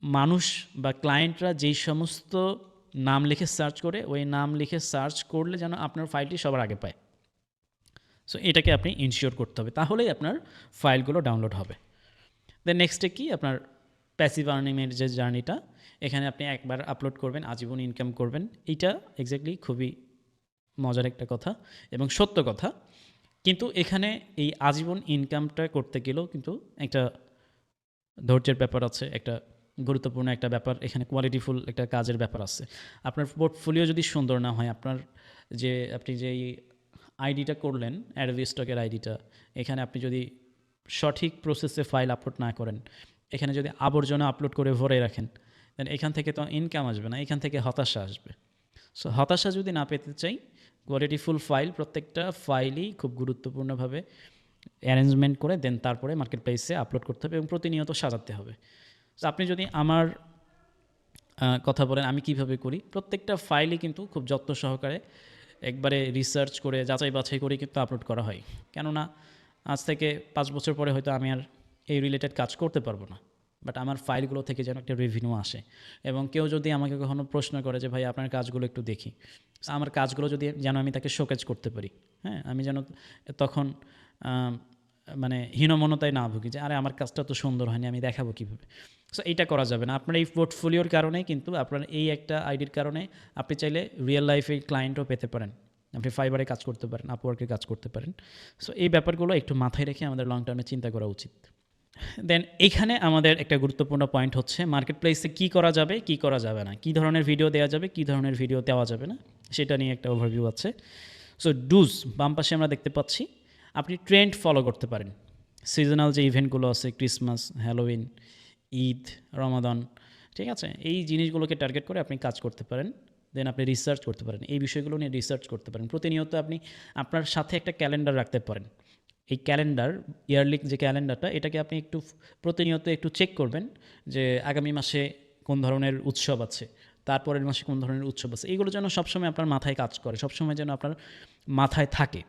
মানুষ বা ক্লায়েন্টরা যেই সমস্ত নাম লিখে সার্চ করে, ওই নাম লিখে সার্চ করলে যেন আপনার ফাইলটি সবার আগে পায়। সো এটাকে আপনি ইনশিওর করতে হবে, তাহলেই আপনার ফাইলগুলো ডাউনলোড হবে। দেন নেক্সটে কি, আপনার প্যাসিভ আর্নিংয়ের যে জার্নিটা, এখানে আপনি একবার আপলোড করবেন, আজীবন ইনকাম করবেন। এইটা এক্স্যাক্টলি খুবই মজার একটা কথা এবং সত্য কথা। কিন্তু এখানে এই আজীবন ইনকামটা করতে গেলেও কিন্তু একটা ধৈর্যের ব্যাপার আছে, একটা গুরুত্বপূর্ণ একটা ব্যাপার, এখানে কোয়ালিটিফুল একটা কাজের ব্যাপার আছে। আপনার পোর্টফোলিও যদি সুন্দর না হয়, আপনার যে আপনি যেই আইডিটা করলেন, অ্যাডোবি স্টকের আইডিটা, এখানে আপনি যদি সঠিক প্রসেসে ফাইল আপলোড না করেন, এখানে যদি আবর্জনা আপলোড করে ভরে রাখেন, দেন এখান থেকে তো ইনকাম আসবে না, এখান থেকে হতাশা আসবে। সো হতাশা যদি না পেতে চাই, কোয়ালিটিফুল ফাইল, প্রত্যেকটা ফাইলই খুব গুরুত্বপূর্ণভাবে অ্যারেঞ্জমেন্ট করে দেন তারপরে মার্কেট প্লেসে আপলোড করতে হবে এবং প্রতিনিয়ত সাজাতে হবে। তো আপনি যদি আমার কথা বলেন আমি কিভাবে করি, প্রত্যেকটা ফাইলই কিন্তু খুব যত্ন সহকারে একবারে রিসার্চ করে যাচাই বাছাই করে কিন্তু আপলোড করা হয়। কেননা আজ থেকে 5 বছর পরে হয়তো আমি আর এই রিলেটেড কাজ করতে পারবো না, বাট আমার ফাইলগুলো থেকে যেন একটা রেভিনিউ আসে। এবং কেউ যদি আমাকে কখনো প্রশ্ন করে যে ভাই আপনার কাজগুলো একটু দেখি, আমার কাজগুলো যদি যেন আমি তাকে শোকেজ করতে পারি, হ্যাঁ, আমি যেন তখন মানে হীনমন্যতায় না ভুগি যে আরে আমার কাজটা তো সুন্দর হয়নি, আমি দেখাবো কীভাবে। সো এইটা করা যাবে না। আপনার এই পোর্টফোলিওর কারণে কিন্তু আপনার এই একটা আইডির কারণে আপনি চাইলে রিয়েল লাইফে ক্লায়েন্টও পেতে পারেন। আপনি ফাইবারে কাজ করতে পারেন, আপওয়ার্কে কাজ করতে পারেন। সো এই ব্যাপারগুলো একটু মাথায় রেখে আমাদের লং টার্মে চিন্তা করা উচিত। দেন এইখানে আমাদের একটা গুরুত্বপূর্ণ পয়েন্ট হচ্ছে মার্কেট প্লেসে কী করা যাবে, কী করা যাবে না, কী ধরনের ভিডিও দেওয়া যাবে, কী ধরনের ভিডিও দেওয়া যাবে না, সেটা নিয়ে একটা ওভারভিউ আছে। সো ডুজ বাম পাশে আমরা দেখতে পাচ্ছি আপনি ট্রেন্ড ফলো করতে পারেন। সিজনাল যে ইভেন্টগুলো আছে, ক্রিসমাস, হ্যালোউইন, ঈদ, রমাদান, ঠিক আছে, এই জিনিসগুলোকে টার্গেট করে আপনি কাজ করতে পারেন। দেন আপনি রিসার্চ করতে পারেন, এই বিষয়গুলো নিয়ে রিসার্চ করতে পারেন। প্রতিনিয়ত আপনি আপনার সাথে একটা ক্যালেন্ডার রাখতে পারেন। এই ক্যালেন্ডার, ইয়ারলি যে ক্যালেন্ডারটা, এটাকে আপনি একটু প্রতিনিয়ত একটু চেক করবেন যে আগামী মাসে কোন ধরনের উৎসব আছে, তারপরের মাসে কোন ধরনের উৎসব আছে। এইগুলো যেন সবসময় আপনার মাথায় কাজ করে, সবসময় যেন আপনার মাথায় থাকে।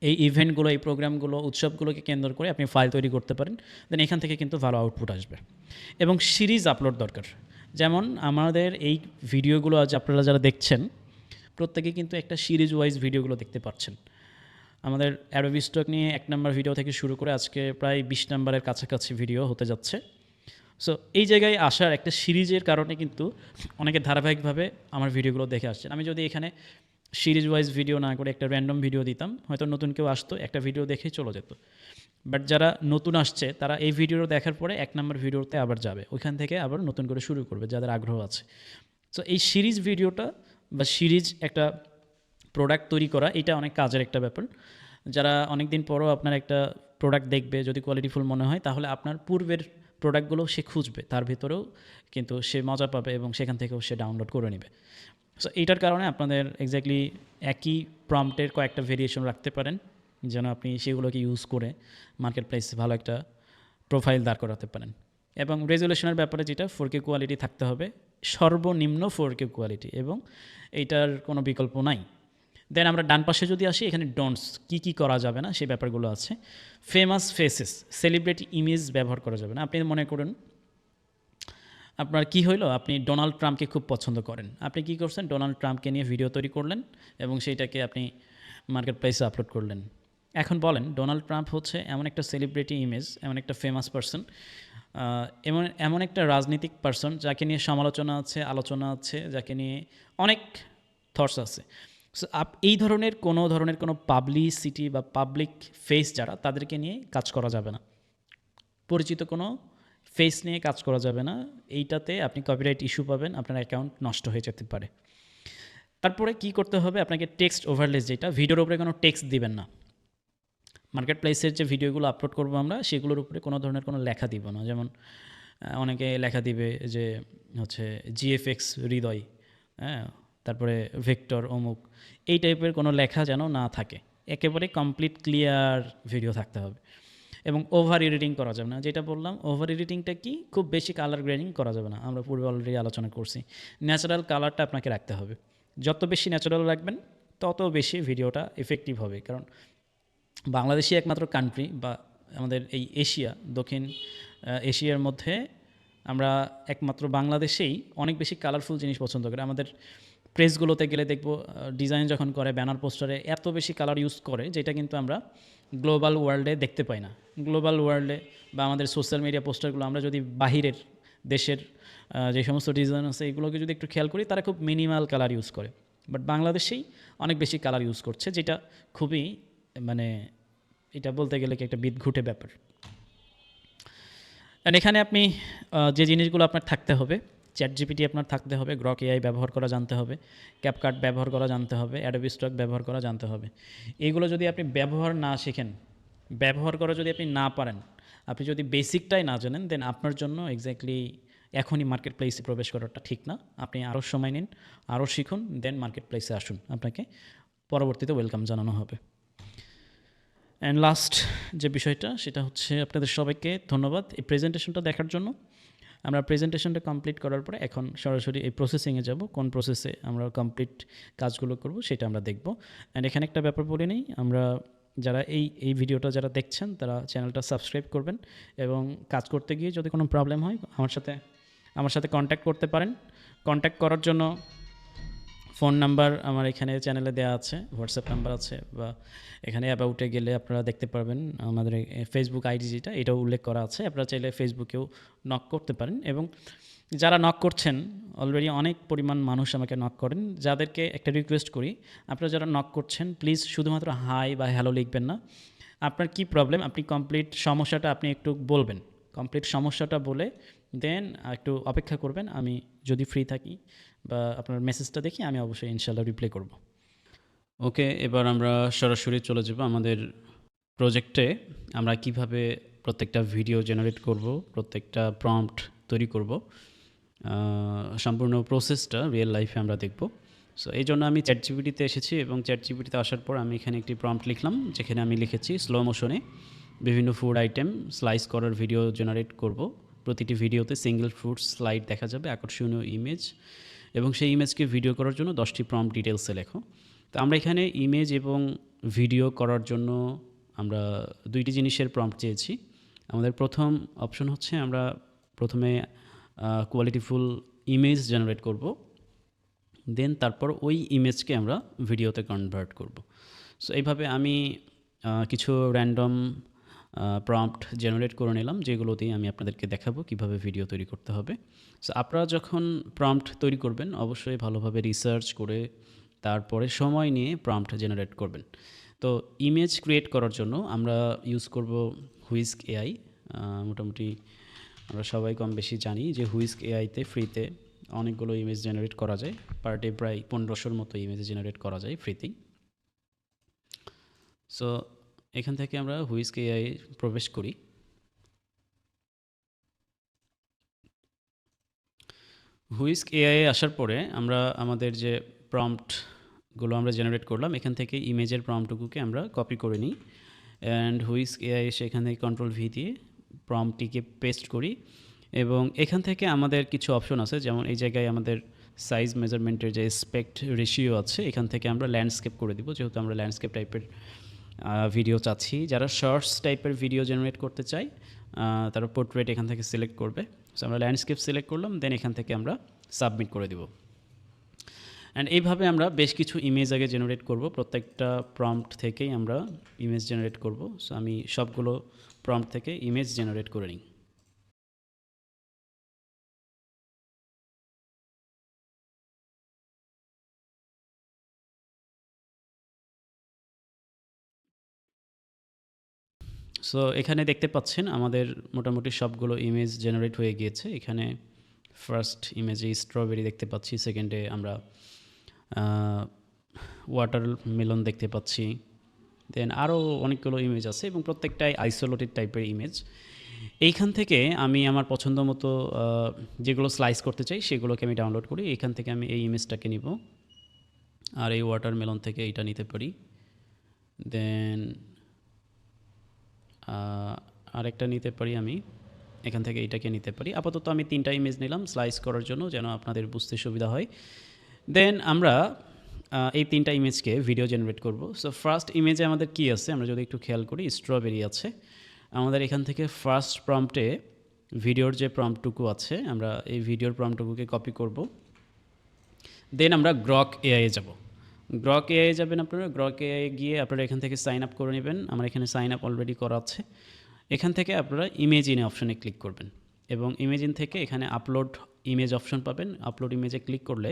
এই ইভেন্টগুলো, এই প্রোগ্রামগুলো, উৎসবগুলোকে কেন্দ্র করে আপনি ফাইল তৈরি করতে পারেন। দেন এখান থেকে কিন্তু ভালো আউটপুট আসবে। এবং সিরিজ আপলোড দরকার। যেমন আমাদের এই ভিডিওগুলো আজ আপনারা যারা দেখছেন প্রত্যেকে কিন্তু একটা সিরিজ ওয়াইজ ভিডিওগুলো দেখতে পাচ্ছেন। আমাদের অ্যাডোবি স্টক নিয়ে 1 নম্বর ভিডিও থেকে শুরু করে আজকে প্রায় 20 নম্বরের কাছাকাছি ভিডিও হতে যাচ্ছে। সো এই জায়গায় আসার একটা সিরিজের কারণে কিন্তু অনেকে ধারাবাহিকভাবে আমার ভিডিওগুলো দেখে আসছেন। আমি যদি এখানে সিরিজ ওয়াইজ ভিডিও না করে একটা র্যান্ডম ভিডিও দিতাম, হয়তো নতুন কেউ আসতো, একটা ভিডিও দেখেই চলে যেত। বাট যারা নতুন আসছে তারা এই ভিডিও দেখার পরে 1 নম্বর ভিডিওতে আবার যাবে, ওইখান থেকে আবার নতুন করে শুরু করবে যাদের আগ্রহ আছে। সো এই সিরিজ ভিডিওটা বা সিরিজ একটা প্রোডাক্ট তৈরি করা, এটা অনেক কাজের একটা ব্যাপার। যারা অনেক দিন পরও আপনার একটা প্রোডাক্ট দেখবে, যদি কোয়ালিটিফুল মনে হয়, তাহলে আপনার পূর্বের প্রোডাক্টগুলো সে খুঁজবে, তার ভিতরেও কিন্তু সে মজা পাবে এবং সেখান থেকেও সে ডাউনলোড করে নেবে। সো এইটার কারণে আপনাদের এক্স্যাক্টলি একই প্রম্পটের কয়েকটা ভেরিয়েশন রাখতে পারেন যেন আপনি সেগুলোকে ইউজ করে মার্কেট প্লেসে ভালো একটা প্রোফাইল দাঁড় করাতে পারেন। এবং রেজুলেশনের ব্যাপারে যেটা 4K কোয়ালিটি থাকতে হবে, সর্বনিম্ন 4K কোয়ালিটি, এবং এইটার কোনো বিকল্প নাই। দেন আমরা ডান পাশে যদি আসি, এখানে ডোন্টস কী কী করা যাবে না সেই ব্যাপারগুলো আছে। ফেমাস ফেসেস, সেলিব্রিটি ইমেজ ব্যবহার করা যাবে না। আপনি মনে করুন আপনার কি হইলো, আপনি ডোনাল্ড ট্রাম্পকে খুব পছন্দ করেন, আপনি কি করছেন, ডোনাল্ড ট্রাম্পকে নিয়ে ভিডিও তৈরি করলেন এবং সেইটাকে আপনি মার্কেট প্লেসে আপলোড করলেন। এখন বলেন, ডোনাল্ড ট্রাম্প হচ্ছে এমন একটা সেলিব্রিটি ইমেজ, এমন একটা ফেমাস পারসন, এমন একটা রাজনীতিক পারসন যাকে নিয়ে সমালোচনা আছে, আলোচনা আছে, যাকে নিয়ে অনেক থটস আছে। সো এই ধরনের কোনো পাবলিসিটি বা পাবলিক ফেস যারা, তাদেরকে নিয়ে কাজ করা যাবে না। পরিচিত কোনো ফেস নিয়ে কাজ করা যাবে না। এইটাতে আপনি কপিরাইট ইস্যু পাবেন, আপনার অ্যাকাউন্ট নষ্ট হয়ে যেতে পারে। তারপরে কি করতে হবে, আপনাকে টেক্সট ওভারলেস, যেটা ভিডিওর উপরে কোনো টেক্সট দিবেন না। মার্কেট প্লেসের যে ভিডিওগুলো আপলোড করবো আমরা, সেগুলোর উপরে কোনো ধরনের কোনো লেখা দিব না। যেমন অনেকে লেখা দিবে যে হচ্ছে জিএফএক্স হৃদয়, হ্যাঁ, তারপরে ভেক্টর অমুক, এই টাইপের কোনো লেখা যেন না থাকে। একেবারে কমপ্লিট ক্লিয়ার ভিডিও থাকতে হবে। এবং ওভার এডিটিং করা যাবে না। যেটা বললাম, ওভার এডিটিংটা কি, খুব বেশি কালার গ্রেডিং করা যাবে না। আমরা পূর্বে অলরেডি আলোচনা করছি। ন্যাচারাল কালারটা আপনাকে রাখতে হবে। যত বেশি ন্যাচারাল রাখবেন তত বেশি ভিডিওটা এফেক্টিভ হবে। কারণ বাংলাদেশই একমাত্র কান্ট্রি, বা আমাদের এই এশিয়া, দক্ষিণ এশিয়ার মধ্যে আমরা একমাত্র বাংলাদেশেই অনেক বেশি কালারফুল জিনিস পছন্দ করে। আমাদের প্রেসগুলোতে গেলে দেখব, ডিজাইন যখন করে ব্যানার পোস্টারে এত বেশি কালার ইউজ করে, যেটা কিন্তু আমরা গ্লোবাল ওয়ার্ল্ডে দেখতে পাই না। গ্লোবাল ওয়ার্ল্ডে বা আমাদের সোশ্যাল মিডিয়া পোস্টারগুলো আমরা যদি বাহিরের দেশের যে সমস্ত ডিজাইন আছে এগুলোকে যদি একটু খেয়াল করি, তারা খুব মিনিমাল কালার ইউজ করে। বাট বাংলাদেশেই অনেক বেশি কালার ইউজ করছে, যেটা খুবই মানে এটা বলতে গেলে কি একটা বিদঘুটে ব্যাপার। অ্যান্ড এখানে আপনি যে জিনিসগুলো আপনার থাকতে হবে, চ্যাটজিপিটি আপনার থাকতে হবে, গ্রক এআই ব্যবহার করা জানতে হবে, ক্যাপকাট ব্যবহার করা জানতে হবে, অ্যাডোবি স্টক ব্যবহার করা জানতে হবে। এইগুলো যদি আপনি ব্যবহার না শেখেন, ব্যবহার করা যদি আপনি না পারেন, আপনি যদি বেসিকটাই না জানেন, দেন আপনার জন্য এক্স্যাক্টলি এখনই মার্কেট প্লেসে প্রবেশ করাটা ঠিক না। আপনি আরও সময় নিন, আরও শিখুন, দেন মার্কেট প্লেসে আসুন, আপনাকে পরবর্তীতে ওয়েলকাম জানানো হবে। অ্যান্ড লাস্ট যে বিষয়টা সেটা হচ্ছে আপনাদের সবাইকে ধন্যবাদ এই প্রেজেন্টেশনটা দেখার জন্য। আমরা প্রেজেন্টেশনটা কমপ্লিট করার পরে এখন সরাসরি এই প্রসেসিংয়ে যাব, কোন প্রসেসে আমরা কমপ্লিট কাজগুলো করব সেটা আমরা দেখব। অ্যান্ড এখানে একটা ব্যাপার বলে নেই, আমরা যারা এই ভিডিওটা যারা দেখছেন তারা চ্যানেলটা সাবস্ক্রাইব করবেন এবং কাজ করতে গিয়ে যদি কোনো প্রবলেম হয় আমার সাথে কন্ট্যাক্ট করতে পারেন। কন্ট্যাক্ট করার জন্য ফোন নাম্বার আমার এখানে চ্যানেলে দেওয়া আছে, হোয়াটসঅ্যাপ নাম্বার আছে, বা এখানে অ্যাবাউটে গেলে আপনারা দেখতে পারবেন আমাদের ফেসবুক আইডি যেটা এটাও উল্লেখ করা আছে। আপনারা চাইলে ফেসবুকেও নক করতে পারেন। এবং যারা নক করছেন অলরেডি অনেক পরিমাণ মানুষ আমাকে নক করেন, যাদেরকে একটা রিকোয়েস্ট করি, আপনারা যারা নক করছেন প্লিজ শুধুমাত্র হাই বা হ্যালো লিখবেন না। আপনার কি প্রবলেম, আপনি কমপ্লিট সমস্যাটা আপনি একটু বলবেন, কমপ্লিট সমস্যাটা বলে দেন একটু অপেক্ষা করবেন। আমি যদি ফ্রি থাকি বা আপনার মেসেজটা দেখি আমি অবশ্যই ইনশাল্লাহ রিপ্লাই করব। ওকে, এবার আমরা সরাসরি চলে যাব আমাদের প্রজেক্টে। আমরা কিভাবে প্রত্যেকটা ভিডিও জেনারেট করব, প্রত্যেকটা প্রম্পট তৈরি করব, সম্পূর্ণ প্রসেসটা রিয়েল লাইফে আমরা দেখব। সো এই জন্য আমি চ্যাটজিপিটিতে এসেছি এবং চ্যাটজিপিটিতে আসার পর আমি এখানে একটি প্রম্পট লিখলাম, যেখানে আমি লিখেছি স্লো মোশনে বিভিন্ন ফুড আইটেম স্লাইস করার ভিডিও জেনারেট করব। প্রতিটি ভিডিওতে সিঙ্গেল ফুড স্লাইড দেখা যাবে, আকর্ষণীয় ইমেজ, এবং সেই ইমেজকে ভিডিও করার জন্য 10টি প্রম্পট ডিটেলসে লেখো। তো আমরা এখানে ইমেজ এবং ভিডিও করার জন্য আমরা দুইটি জিনিসের প্রম্পট চেয়েছি। আমাদের প্রথম অপশন হচ্ছে আমরা প্রথমে কোয়ালিটিফুল ইমেজ জেনারেট করব, দেন তারপর ওই ইমেজকে আমরা ভিডিওতে কনভার্ট করব। সো এইভাবে আমি কিছু র্যান্ডম প্রম্পট জেনারেট করে নিলাম, যেগুলোতেই আমি আপনাদেরকে দেখাবো কিভাবে ভিডিও তৈরি করতে হবে। সো আপনারা যখন প্রম্পট তৈরি করবেন অবশ্যই ভালোভাবে রিসার্চ করে তারপরে সময় নিয়ে প্রম্পট জেনারেট করবেন। তো ইমেজ ক্রিয়েট করার জন্য আমরা ইউজ করব হুইস্ক এআই। মোটামুটি আমরা সবাই কম বেশি জানি যে হুইস্ক এআইতে ফ্রিতে অনেকগুলো ইমেজ জেনারেট করা যায়, পার ডে প্রায় 1500-র মতো ইমেজ জেনারেট করা যায় ফ্রিতেই। সো এখান থেকে আমরা হুইস্ক এআই প্রবেশ করি। হুইস্ক এআই আসার পরে আমরা আমাদের যে প্রম্পটগুলো আমরা জেনারেট করলাম এখান থেকে ইমেজের প্রম্পটগুলোকে আমরা কপি করে নিই, অ্যান্ড হুইস্ক এআই এসে এখান থেকে কন্ট্রোল ভি দিয়ে প্রম্পটটিকে পেস্ট করি। এবং এখান থেকে আমাদের কিছু অপশন আছে, যেমন এই জায়গায় আমাদের সাইজ মেজারমেন্টের যে স্পেক্ট রেশিও আছে, এখান থেকে আমরা ল্যান্ডস্কেপ করে দিব, যেহেতু আমরা ল্যান্ডস্কেপ টাইপের ভিডিও চাচ্ছি। যারা শর্টস টাইপের ভিডিও জেনারেট করতে চাই তারা পোর্ট্রেট এখান থেকে সিলেক্ট করবে। সো আমরা ল্যান্ডস্কেপ সিলেক্ট করলাম, দেন এখান থেকে আমরা সাবমিট করে দিব। অ্যান্ড এইভাবে আমরা বেশ কিছু ইমেজ আগে জেনারেট করব, প্রত্যেকটা প্রম্পট থেকেই আমরা ইমেজ জেনারেট করব। সো আমি সবগুলো প্রম্পট থেকে ইমেজ জেনারেট করে নিই। সো এখানে দেখতে পাচ্ছেন আমাদের মোটামুটি সবগুলো ইমেজ জেনারেট হয়ে গিয়েছে। এখানে ফার্স্ট ইমেজে স্ট্রবেরি দেখতে পাচ্ছি, সেকেন্ডে আমরা ওয়াটারমেলন দেখতে পাচ্ছি, দেন আরও অনেকগুলো ইমেজ আছে এবং প্রত্যেকটাই আইসোলেটেড টাইপের ইমেজ। এইখান থেকে আমি আমার পছন্দ মতো যেগুলো স্লাইস করতে চাই সেগুলোকে আমি ডাউনলোড করি। এখান থেকে আমি এই ইমেজটাকে নিব, আর এই ওয়াটারমেলন থেকে এইটা নিতে পারি, দেন আরেকটা নিতে পারি, আমি এখান থেকে এইটাকে নিতে পারি। আপাতত আমি 3টা ইমেজ নিলাম স্লাইস করার জন্য, যেন আপনাদের বুঝতে সুবিধা হয়। দেন আমরা এই 3টা ইমেজকে ভিডিও জেনারেট করব। সো ফার্স্ট ইমেজে আমাদের কি আছে আমরা যদি একটু খেয়াল করি, স্ট্রবেরি আছে। আমাদের এখান থেকে ফার্স্ট প্রম্পটে ভিডিওর যে প্রম্পটটুকু আছে আমরা এই ভিডিওর প্রম্পটটুকুকে কপি করব, দেন আমরা গ্রক এআইয়ে যাব। গ্রক এআই যাবেন আপনারা, গ্রক এআই গিয়ে আপনারা এখান থেকে সাইন আপ করে নেবেন। আমার এখানে সাইন আপ অলরেডি করা আছে। এখান থেকে আপনারা ইমেজিনে অপশনে ক্লিক করবেন এবং ইমেজিন থেকে এখানে আপলোড ইমেজ অপশন পাবেন। আপলোড ইমেজে ক্লিক করলে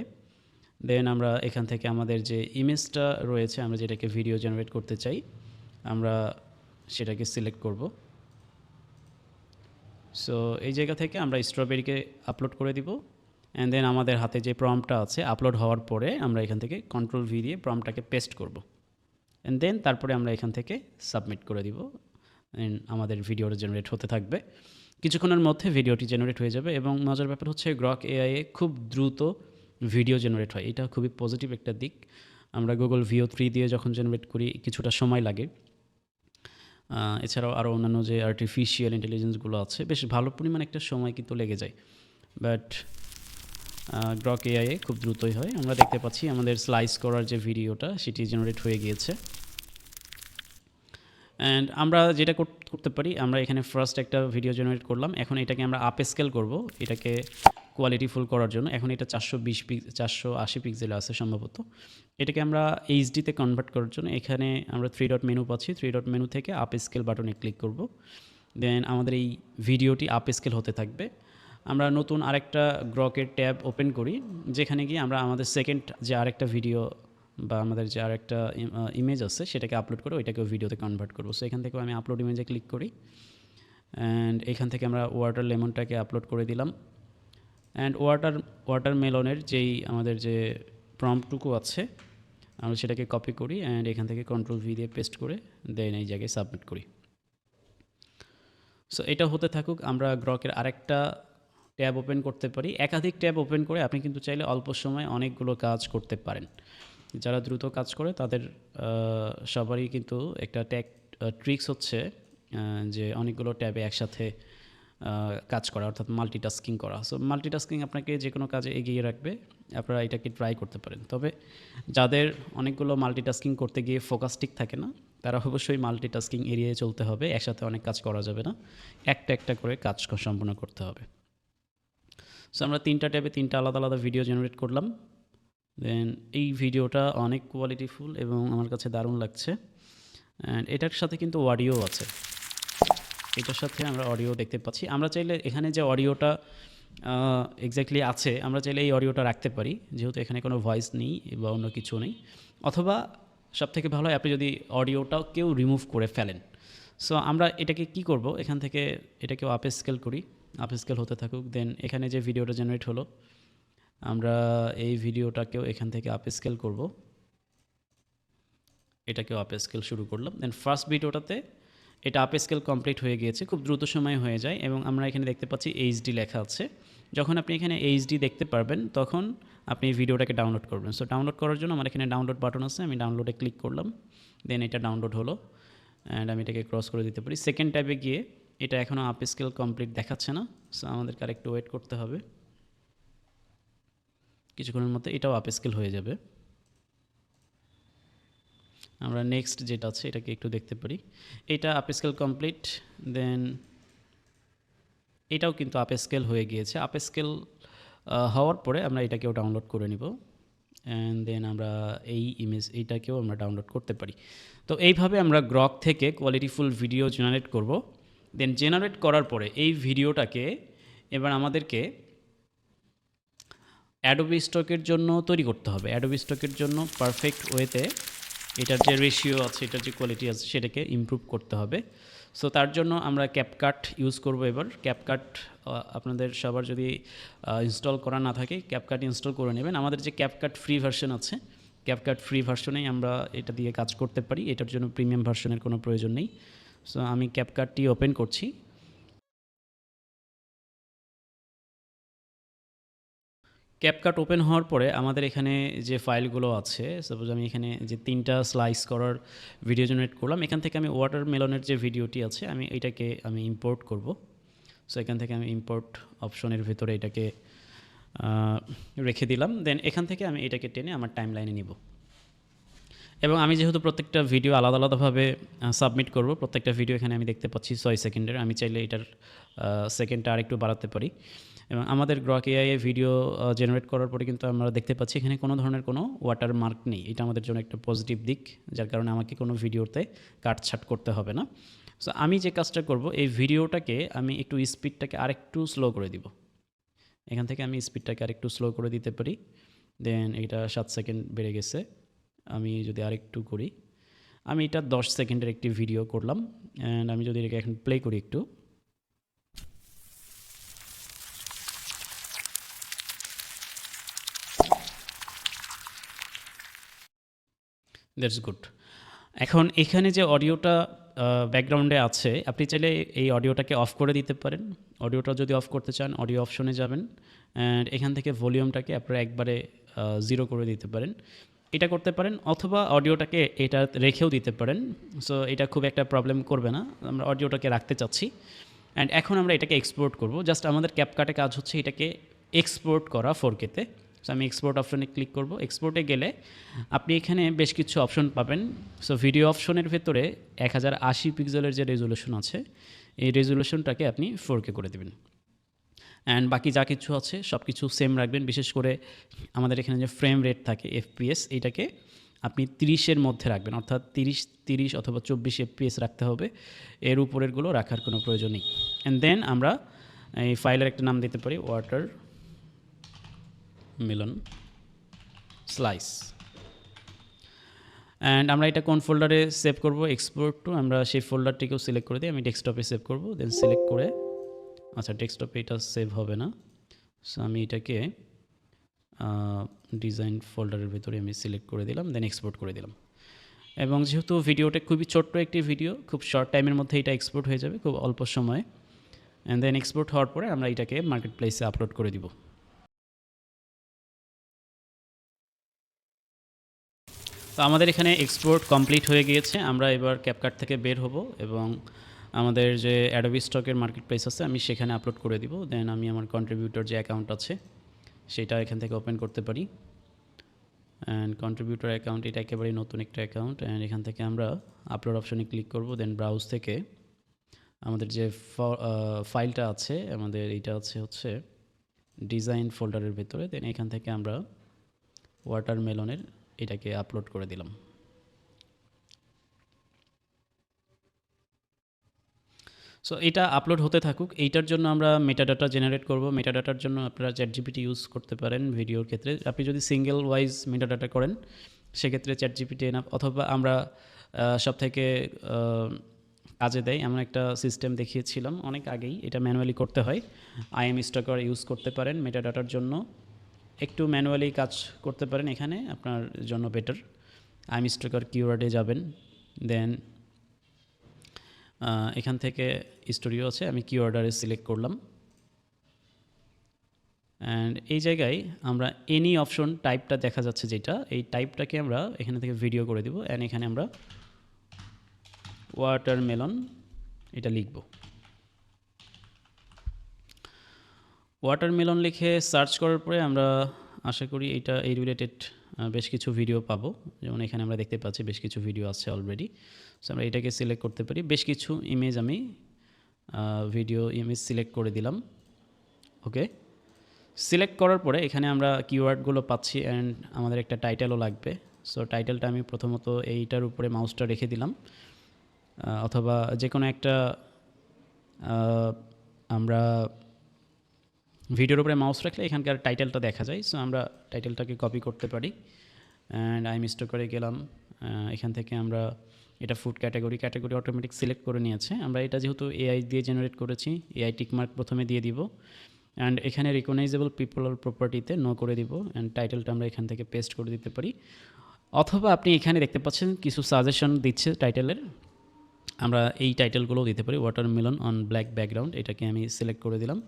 দেন আমরা এখান থেকে আমাদের যে ইমেজটা রয়েছে, আমরা যেটাকে ভিডিও জেনারেট করতে চাই, আমরা সেটাকে সিলেক্ট করব। সো এই জায়গা থেকে আমরা স্ট্রবেরিকে আপলোড করে দিব, অ্যান্ড দেন আমাদের হাতে যে প্রম্পটটা আছে আপলোড হওয়ার পরে আমরা এখান থেকে কন্ট্রোল ভি দিয়ে প্রম্পটটাকে পেস্ট করব, অ্যান্ড দেন তারপরে আমরা এখান থেকে সাবমিট করে দিব। অ্যান্ড আমাদের ভিডিওটা জেনারেট হতে থাকবে, কিছুক্ষণের মধ্যে ভিডিওটি জেনারেট হয়ে যাবে। এবং মজার ব্যাপার হচ্ছে গ্রক এআইয়ে খুব দ্রুত ভিডিও জেনারেট হয়, এটা খুবই পজিটিভ একটা দিক। আমরা গুগল ভিও 3 দিয়ে যখন জেনারেট করি কিছুটা সময় লাগে, এছাড়াও আরও অন্যান্য যে আর্টিফিশিয়াল ইন্টেলিজেন্সগুলো আছে, বেশ ভালো পরিমাণ একটা সময় কিন্তু লেগে যায়। বাট গ্রক এআইয়ে খুব দ্রুতই হয়। আমরা দেখতে পাচ্ছি আমাদের স্লাইস করার যে ভিডিওটা সেটি জেনারেট হয়ে গিয়েছে। অ্যান্ড আমরা যেটা করতে পারি, আমরা এখানে ফার্স্ট একটা ভিডিও জেনারেট করলাম। এখন এটাকে আমরা আপ স্কেল করবো এটাকে কোয়ালিটিফুল করার জন্য। এখন এটা 480 পিক্সেলে আছে সম্ভবত। এটাকে আমরা এইচডিতে কনভার্ট করার জন্য এখানে আমরা 3 ডট মেনু পাচ্ছি। 3 ডট মেনু থেকে আপ স্কেল বাটনে ক্লিক করব। দেন আমাদের এই ভিডিওটি আপ স্কেল হতে থাকবে। আমরা নতুন আরেকটা গ্রকের ট্যাব ওপেন করি, যেখানে গিয়ে আমরা আমাদের সেকেন্ড যে আরেকটা ভিডিও বা আমাদের যে আরেকটা ইমেজ আছে সেটাকে আপলোড করে ওইটাকেও ভিডিওতে কনভার্ট করবো। সো এখান থেকেও আমি আপলোড ইমেজে ক্লিক করি অ্যান্ড এখান থেকে আমরা ওয়াটার লেমনটাকে আপলোড করে দিলাম। অ্যান্ড ওয়াটারমেলনের যেই আমাদের যে প্রম্পটুকু আছে আমরা সেটাকে কপি করি অ্যান্ড এখান থেকে কন্ট্রোল ভি দিয়ে পেস্ট করে দেন এই জায়গায় সাবমিট করি। সো এটা হতে থাকুক। আমরা গ্রকের আরেকটা ট্যাব ওপেন করতে পারি। একাধিক ট্যাব ওপেন করে আপনি কিন্তু চাইলে অল্প সময়ে অনেকগুলো কাজ করতে পারেন। যারা দ্রুত কাজ করে তাদের সবারই কিন্তু একটা ট্রিক্স হচ্ছে যে অনেকগুলো ট্যাবে একসাথে কাজ করা, অর্থাৎ মাল্টিটাস্কিং করা। সো মাল্টিটাস্কিং আপনাকে যে কোনো কাজে এগিয়ে রাখবে, আপনারা এটাকে ট্রাই করতে পারেন। তবে যাদের অনেকগুলো মাল্টিটাস্কিং করতে গিয়ে ফোকাস ঠিক থাকে না, তারা অবশ্যই মাল্টিটাস্কিং এড়িয়ে চলতে হবে। একসাথে অনেক কাজ করা যাবে না, একটা একটা করে কাজ সম্পূর্ণ করতে হবে। সো আমরা 3টা ট্যাবে 3টা আলাদা আলাদা ভিডিও জেনারেট করলাম। দেন এই ভিডিওটা অনেক কোয়ালিটিফুল এবং আমার কাছে দারুণ লাগছে। অ্যান্ড এটার সাথে কিন্তু অডিও আছে, এটার সাথে আমরা অডিও দেখতে পাচ্ছি। আমরা চাইলে এখানে যে অডিওটা এক্স্যাক্টলি আছে, আমরা চাইলে এই অডিওটা রাখতে পারি, যেহেতু এখানে কোনো ভয়েস নেই বা অন্য কিছু নেই। অথবা সবথেকে ভালো হয় আপনি যদি অডিওটাও কেউ রিমুভ করে ফেলেন। সো আমরা এটাকে কি করব, এখান থেকে এটাকেও আপ স্কেল করি, আপ স্কেল হতে থাকুক। দেন এখানে যে ভিডিওটা জেনারেট হলো আমরা এই ভিডিওটাকেও এখান থেকে আপ স্কেল করব, এটাকেও আপ স্কেল শুরু করলাম। দেন ফার্স্ট ভিডিওটাতে এটা আপ স্কেল কমপ্লিট হয়ে গিয়েছে, খুব দ্রুত সময়ে হয়ে যায় এবং আমরা এখানে দেখতে পাচ্ছি এইচডি লেখা আছে। যখন আপনি এখানে এইচডি দেখতে পারবেন তখন আপনি এই ভিডিওটাকে ডাউনলোড করবেন। সো ডাউনলোড করার জন্য আমার এখানে ডাউনলোড বাটন আছে, আমি ডাউনলোডে ক্লিক করলাম। দেন এটা ডাউনলোড হলো অ্যান্ড আমি এটাকে ক্রস করে দিতে পারি। সেকেন্ড ট্যাবে গিয়ে এটা এখনও আপ স্কেল কমপ্লিট দেখাচ্ছে না, সো আমাদেরকে আরেকটু ওয়েট করতে হবে। কিছুক্ষণের মধ্যে এটাও আপ স্কেল হয়ে যাবে। আমরা নেক্সট যেটা আছে এটাকে একটু দেখতে পারি, এটা আপ স্কেল কমপ্লিট। দেন এটাও কিন্তু আপ স্কেল হয়ে গিয়েছে। আপ স্কেল হওয়ার পরে আমরা এটাকেও ডাউনলোড করে নিব অ্যান্ড দেন আমরা এই এইটাকেও আমরা ডাউনলোড করতে পারি। তো এইভাবে আমরা গ্রক থেকে কোয়ালিটিফুল ভিডিও জেনারেট করব। দেন জেনারেট করার পরে এই ভিডিওটাকে এবার আমাদেরকে অ্যাডোবি স্টকের জন্য তৈরি করতে হবে। অ্যাডোবি স্টকের জন্য পারফেক্ট ওয়েতে এটার যে রেশিও আছে, এটার যে কোয়ালিটি আছে সেটাকে ইমপ্রুভ করতে হবে। সো তার জন্য আমরা ক্যাপকাট ইউজ করব। এবার ক্যাপকাট আপনাদের সবার যদি ইনস্টল করা না থাকে ক্যাপকাট ইনস্টল করে নেবেন। আমাদের যে ক্যাপকাট ফ্রি ভার্সন আছে, ক্যাপকাট ফ্রি ভার্সনেই আমরা এটা দিয়ে কাজ করতে পারি, এটার জন্য প্রিমিয়াম ভার্সনের কোনো প্রয়োজন নেই। সো আমি ক্যাপকাটটি ওপেন করছি। ক্যাপকাট ওপেন হওয়ার পরে আমাদের এখানে যে ফাইলগুলো আছে, সাপোজ আমি এখানে যে 3টা স্লাইস করার ভিডিও জেনারেট করলাম, এখান থেকে আমি ওয়াটারমেলনের যে ভিডিওটি আছে এটাকে আমি ইম্পোর্ট করব। সো এখান থেকে আমি ইম্পোর্ট অপশনের ভিতরে এটাকে রেখে দিলাম। দেন এখান থেকে আমি এটাকে টেনে আমার টাইমলাইনে নিব এবং আমি যেহেতু প্রত্যেকটা ভিডিও আলাদা আলাদাভাবে সাবমিট করব, প্রত্যেকটা ভিডিও এখানে আমি দেখতে পাচ্ছি 6 সেকেন্ডের। আমি চাইলে এটার সেকেন্ডটা আরেকটু বাড়াতে পারি। এবং আমাদের গ্রক এআইয়ে ভিডিও জেনারেট করার পরে কিন্তু আমরা দেখতে পাচ্ছি এখানে কোনো ধরনের কোনো ওয়াটারমার্ক নেই। এটা আমাদের জন্য একটা পজিটিভ দিক, যার কারণে আমাকে কোনো ভিডিওতে কাটছাট করতে হবে না। সো আমি যে কাজটা করব, এই ভিডিওটাকে আমি একটু স্পিডটাকে আরেকটু স্লো করে দিব। এখান থেকে আমি স্পিডটাকে আরেকটু স্লো করে দিতে পারি। দেন এটা 7 সেকেন্ড বেড়ে গেছে। আমি যদি আরেকটু করি, আমি এটা 10 সেকেন্ডের একটি ভিডিও করলাম অ্যান্ড আমি যদি এটাকে এখন প্লে করি একটু, দ্যাটস গুড। এখন এখানে যে অডিওটা ব্যাকগ্রাউন্ডে আছে, আপনি চাইলে এই অডিওটাকে অফ করে দিতে পারেন। অডিওটা যদি অফ করতে চান অডিও অপশনে যাবেন অ্যান্ড এখান থেকে ভলিউমটাকে আপনারা একবারে 0 করে দিতে পারেন। এটা করতে পারেন, অথবা অডিওটাকে এটা রেখেও দিতে পারেন। সো এটা খুব একটা প্রবলেম করবে না, আমরা অডিওটাকে রাখতে চাচ্ছি। অ্যান্ড এখন আমরা এটাকে এক্সপোর্ট করব। জাস্ট আমাদের ক্যাপকাটে কাজ হচ্ছে এটাকে এক্সপোর্ট করা 4K-তে। সো আমি এক্সপোর্ট অপশনে ক্লিক করব। এক্সপোর্টে গেলে আপনি এখানে বেশ কিছু অপশন পাবেন। সো ভিডিও অপশনের ভেতরে 1080 পিক্সেলের যে রেজুলেশন আছে, এই রেজুলেশনটাকে আপনি 4K করে দেবেন। অ্যান্ড বাকি যা কিছু আছে সব কিছু সেম রাখবেন। বিশেষ করে আমাদের এখানে যে ফ্রেম রেট থাকে FPS, এইটাকে আপনি 30-এর মধ্যে রাখবেন, অর্থাৎ 30 অথবা 24 FPS রাখতে হবে। এর উপরেরগুলো রাখার কোনো প্রয়োজন নেই। অ্যান্ড দেন আমরা এই ফাইলের একটা নাম দিতে পারি, ওয়াটার মেলন স্লাইস। অ্যান্ড আমরা এটা কোন ফোল্ডারে সেভ করব, এক্সপোর্ট টু, আমরা সেই ফোল্ডারটিকেও সিলেক্ট করে দিই। আমি ডেস্কটপে সেভ করব। দেন সিলেক্ট করে, আচ্ছা ডেস্কটপে এটা সেভ হবে না, সো আমি এটাকে ডিজাইন ফোল্ডারের ভিতরে আমি সিলেক্ট করে দিলাম, দেন এক্সপোর্ট করে দিলাম। এবং যেহেতু ভিডিওটা খুবই ছোট্ট একটি ভিডিও, খুব শর্ট টাইমের মধ্যে এটা এক্সপোর্ট হয়ে যাবে, খুব অল্প সময়ে। অ্যান্ড দেন এক্সপোর্ট হওয়ার পরে আমরা এটাকে মার্কেট প্লেসে আপলোড করে দিব। তো আমাদের এখানে এক্সপোর্ট কমপ্লিট হয়ে গিয়েছে। আমরা এবার ক্যাপকাট থেকে বের হব এবং আমাদের যে অ্যাডোবি স্টকের মার্কেট প্লেস আছে আমি সেখানে আপলোড করে দিব। দেন আমি আমার কন্ট্রিবিউটর যে অ্যাকাউন্ট আছে সেটা এখান থেকে ওপেন করতে পারি। অ্যান্ড কন্ট্রিবিউটর অ্যাকাউন্ট এটা একেবারেই নতুন একটা অ্যাকাউন্ট। অ্যান্ড এখান থেকে আমরা আপলোড অপশনে ক্লিক করব। দেন ব্রাউজ থেকে আমাদের যে ফাইলটা আছে, আমাদের এইটা হচ্ছে ডিজাইন ফোল্ডারের ভেতরে। দেন এখান থেকে আমরা ওয়াটারমেলনের এটাকে আপলোড করে দিলাম। সো এটা আপলোড হতে থাকুক। এইটার জন্য আমরা মেটাডাটা জেনারেট করব। মেটাডাটার জন্য আপনারা চ্যাটজিপিটি ইউজ করতে পারেন ভিডিওর ক্ষেত্রে। আপনি যদি সিঙ্গেল ওয়াইজ মেটাডাটা করেন সেক্ষেত্রে চ্যাটজিপিটি এনাফ, অথবা আমরা সব থেকে কাজে দেয় এমন একটা সিস্টেম দেখিয়েছিলাম অনেক আগেই, এটা ম্যানুয়ালি করতে হয়। আইএম স্টকার ইউজ করতে পারেন মেটাডাটার জন্য, একটু ম্যানুয়ালি কাজ করতে পারেন, এখানে আপনার জন্য বেটার। আইএম স্টকার কিওয়ার্ডে যাবেন, দেন এখান থেকে স্টুডিও আছে, আমি কিওয়ার্ডারে সিলেক্ট করলাম। অ্যান্ড এই জায়গায় আমরা এনি অপশন টাইপটা দেখা যাচ্ছে যেটা, এই টাইপটাকে আমরা এখানে থেকে ভিডিও করে দিব। অ্যান্ড এখানে আমরা ওয়াটারমেলন এটা লিখব। ওয়াটারমেলন লিখে সার্চ করার পরে আমরা আশা করি এই রিলেটেড বেশ কিছু ভিডিও পাবো। যেমন এখানে আমরা দেখতে পাচ্ছি বেশ কিছু ভিডিও আছে অলরেডি। সো আমরা এটাকে সিলেক্ট করতে পারি। বেশ কিছু ইমেজ আমি ভিডিও ইমেজ সিলেক্ট করে দিলাম। ওকে, সিলেক্ট করার পরে এখানে আমরা কিওয়ার্ডগুলো পাচ্ছি অ্যান্ড আমাদের একটা টাইটেলও লাগবে। সো টাইটেলটা আমি প্রথমত এইটার উপরে মাউসটা রেখে দিলাম, অথবা যে কোনো একটা আমরা ভিডিওর উপরে মাউস রাখলে এখানকার টাইটেলটা দেখা যায়। সো আমরা টাইটেলটাকে কপি করতে পারি। অ্যান্ড আই মিস্টেক করে গেলাম, এখান থেকে আমরা এটা ফুড ক্যাটাগরি অটোমেটিক সিলেক্ট করে নিয়েছে। আমরা এটা যেহেতু এআই দিয়ে জেনারেট করেছি, এআই টিকমার্ক প্রথমে দিয়ে দিব। অ্যান্ড এখানে রিকগনাইজেবল পিপল আর প্রপার্টিতে নো করে দিব। অ্যান্ড টাইটেলটা আমরা এখান থেকে পেস্ট করে দিতে পারি, অথবা আপনি এখানে দেখতে পাচ্ছেন কিছু সাজেশন দিচ্ছে টাইটেলের, আমরা এই টাইটেলগুলোও দিতে পারি। ওয়াটারমেলন অন ব্ল্যাক ব্যাকগ্রাউন্ড, এটাকে আমি সিলেক্ট করে দিলাম।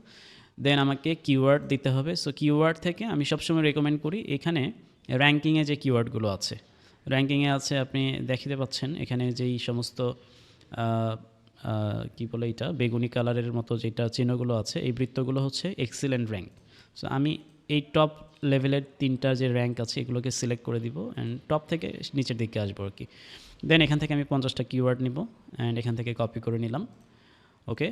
দেন আমাকে কিওয়ার্ড দিতে হবে। সো কিওয়ার্ড থেকে আমি সবসময় রেকমেন্ড করি এখানে র্যাঙ্কিংয়ে যে কিওয়ার্ডগুলো আছে, র্যাঙ্কিংয়ে আছে আপনি দেখতে পাচ্ছেন এখানে যেই সমস্ত কী বলে এটা বেগুনি কালারের মতো যেটা চিহ্নগুলো আছে, এই বৃত্তগুলো হচ্ছে এক্সিলেন্ট র্যাঙ্ক। সো আমি এই টপ লেভেলের 3টা যে র্যাঙ্ক আছে এগুলোকে সিলেক্ট করে দিব অ্যান্ড টপ থেকে নিচের দিকে আসবো আর কি। দেন এখান থেকে আমি 50টা কিওয়ার্ড নিব অ্যান্ড এখান থেকে কপি করে নিলাম। ওকে,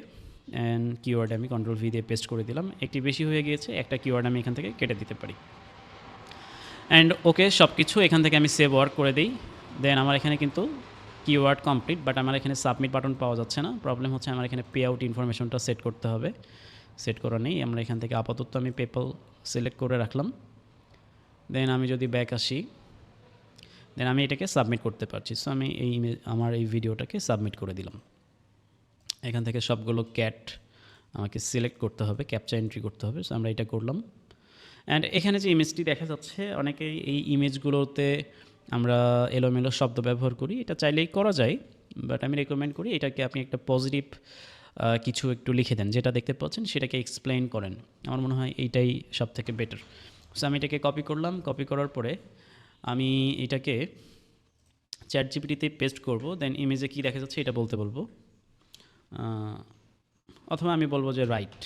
অ্যান্ড কিওয়ার্ডে আমি কন্ট্রোল ভি দিয়ে পেস্ট করে দিলাম। একটি বেশি হয়ে গিয়েছে, একটা কিওয়ার্ড আমি এখান থেকে কেটে দিতে পারি। অ্যান্ড ওকে, সব কিছু এখান থেকে আমি সেভ ওয়ার্ক করে দিই। দেন আমার এখানে কিন্তু কিওয়ার্ড কমপ্লিট, বাট আমার এখানে সাবমিট বাটন পাওয়া যাচ্ছে না। প্রবলেম হচ্ছে আমার এখানে পে আউট ইনফরমেশনটা সেট করতে হবে, সেট করা নেই। আমরা এখান থেকে আপাতত আমি পেপল সিলেক্ট করে রাখলাম। দেন আমি যদি ব্যাক আসি, দেন আমি এটাকে সাবমিট করতে পারছি। সো আমি আমার এই ভিডিওটাকে সাবমিট করে দিলাম। এখান থেকে সবগুলো ক্যাট আমাকে সিলেক্ট করতে হবে, ক্যাপচা এন্ট্রি করতে হবে। সো আমরা এটা করলাম। অ্যান্ড এখানে যে ইমেজটি দেখা যাচ্ছে, অনেকেই এই ইমেজগুলোতে আমরা এলোমেলো শব্দ ব্যবহার করি, এটা চাইলেই করা যায়, বাট আমি রেকমেন্ড করি এটাকে আপনি একটা পজিটিভ কিছু একটু লিখে দেন, যেটা দেখতে পাচ্ছেন সেটাকে এক্সপ্লেইন করেন। আমার মনে হয় এইটাই সব থেকে বেটার। সো আমি এটাকে কপি করলাম। কপি করার পরে আমি এটাকে চ্যাট জিপিটিতে পেস্ট করব, দেন ইমেজে কী দেখা যাচ্ছে এটা বলতে বলবো, অথবা আমি বলবো যে রাইট,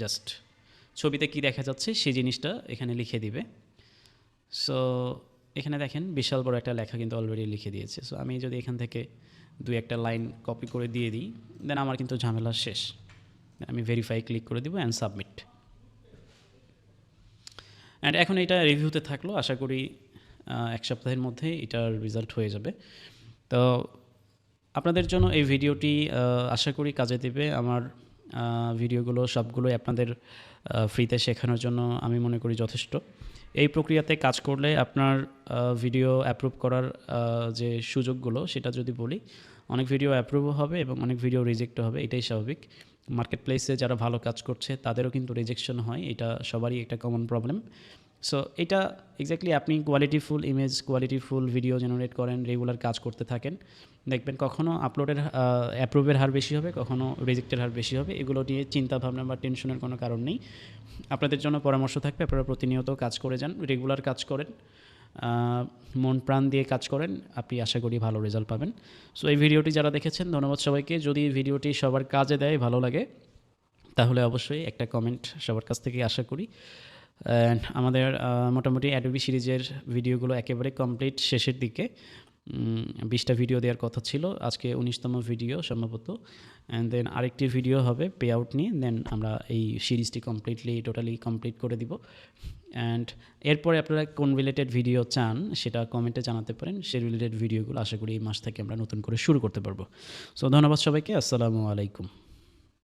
জাস্ট ছবিতে কী দেখা যাচ্ছে সেই জিনিসটা এখানে লিখে দিবে। সো এখানে দেখেন বিশাল বড় একটা লেখা কিন্তু অলরেডি লিখে দিয়েছে। সো আমি যদি এখান থেকে দুই একটা লাইন কপি করে দিয়ে দিই, দেন আমার কিন্তু ঝামেলা শেষ। আমি ভেরিফাই ক্লিক করে দিব অ্যান্ড সাবমিট। অ্যান্ড এখন এটা রিভিউতে থাকলো, আশা করি এক সপ্তাহের মধ্যে এটার রেজাল্ট হয়ে যাবে। তো আপনাদের জন্য এই ভিডিওটি আশা করি কাজে দেবে। আমার ভিডিওগুলো সবগুলোই আপনাদের ফ্রিতে শেখানোর জন্য আমি মনে করি যথেষ্ট। এই প্রক্রিয়াতে কাজ করলে আপনার ভিডিও অ্যাপ্রুভ করার যে সুযোগগুলো সেটা যদি বলি, অনেক ভিডিও অ্যাপ্রুভও হবে এবং অনেক ভিডিও রিজেক্টও হবে, এটাই স্বাভাবিক। মার্কেট প্লেসে যারা ভালো কাজ করছে তাদেরও কিন্তু রিজেকশন হয়, এটা সবারই একটা কমন প্রবলেম। সো এটা এক্স্যাক্টলি আপনি কোয়ালিটিফুল ইমেজ, কোয়ালিটিফুল ভিডিও জেনারেট করেন, রেগুলার কাজ করতে থাকেন, দেখবেন কখনও আপলোডের অ্যাপ্রুভের হার বেশি হবে, কখনও রিজেক্টের হার বেশি হবে। এগুলো নিয়ে চিন্তা ভাবনা বা টেনশনের কোনো কারণ নেই। আপনাদের জন্য পরামর্শ থাকবে, আপনারা প্রতিনিয়ত কাজ করে যান, রেগুলার কাজ করেন, মন প্রাণ দিয়ে কাজ করেন, আপনি আশা করি ভালো রেজাল্ট পাবেন। সো এই ভিডিওটি যারা দেখেছেন ধন্যবাদ সবাইকে। যদি ভিডিওটি সবার কাজে দেয়, ভালো লাগে, তাহলে অবশ্যই একটা কমেন্ট সবার কাছ থেকে আশা করি। অ্যান্ড আমাদের মোটামুটি অ্যাডোবি সিরিজের ভিডিওগুলো একেবারে কমপ্লিট শেষের দিকে। 20টা ভিডিও দেওয়ার কথা ছিল, আজকে 19তম ভিডিও সম্ভবত। অ্যান্ড দেন আরেকটি ভিডিও হবে পে আউট নিয়ে, দেন আমরা এই সিরিজটি টোটালি কমপ্লিট করে দিব। অ্যান্ড এরপরে আপনারা কোন রিলেটেড ভিডিও চান সেটা কমেন্টে জানাতে পারেন। সেই রিলেটেড ভিডিওগুলো আশা করি এই মাস থেকে আমরা নতুন করে শুরু করতে পারবো। সো ধন্যবাদ সবাইকে, আসসালামু আলাইকুম।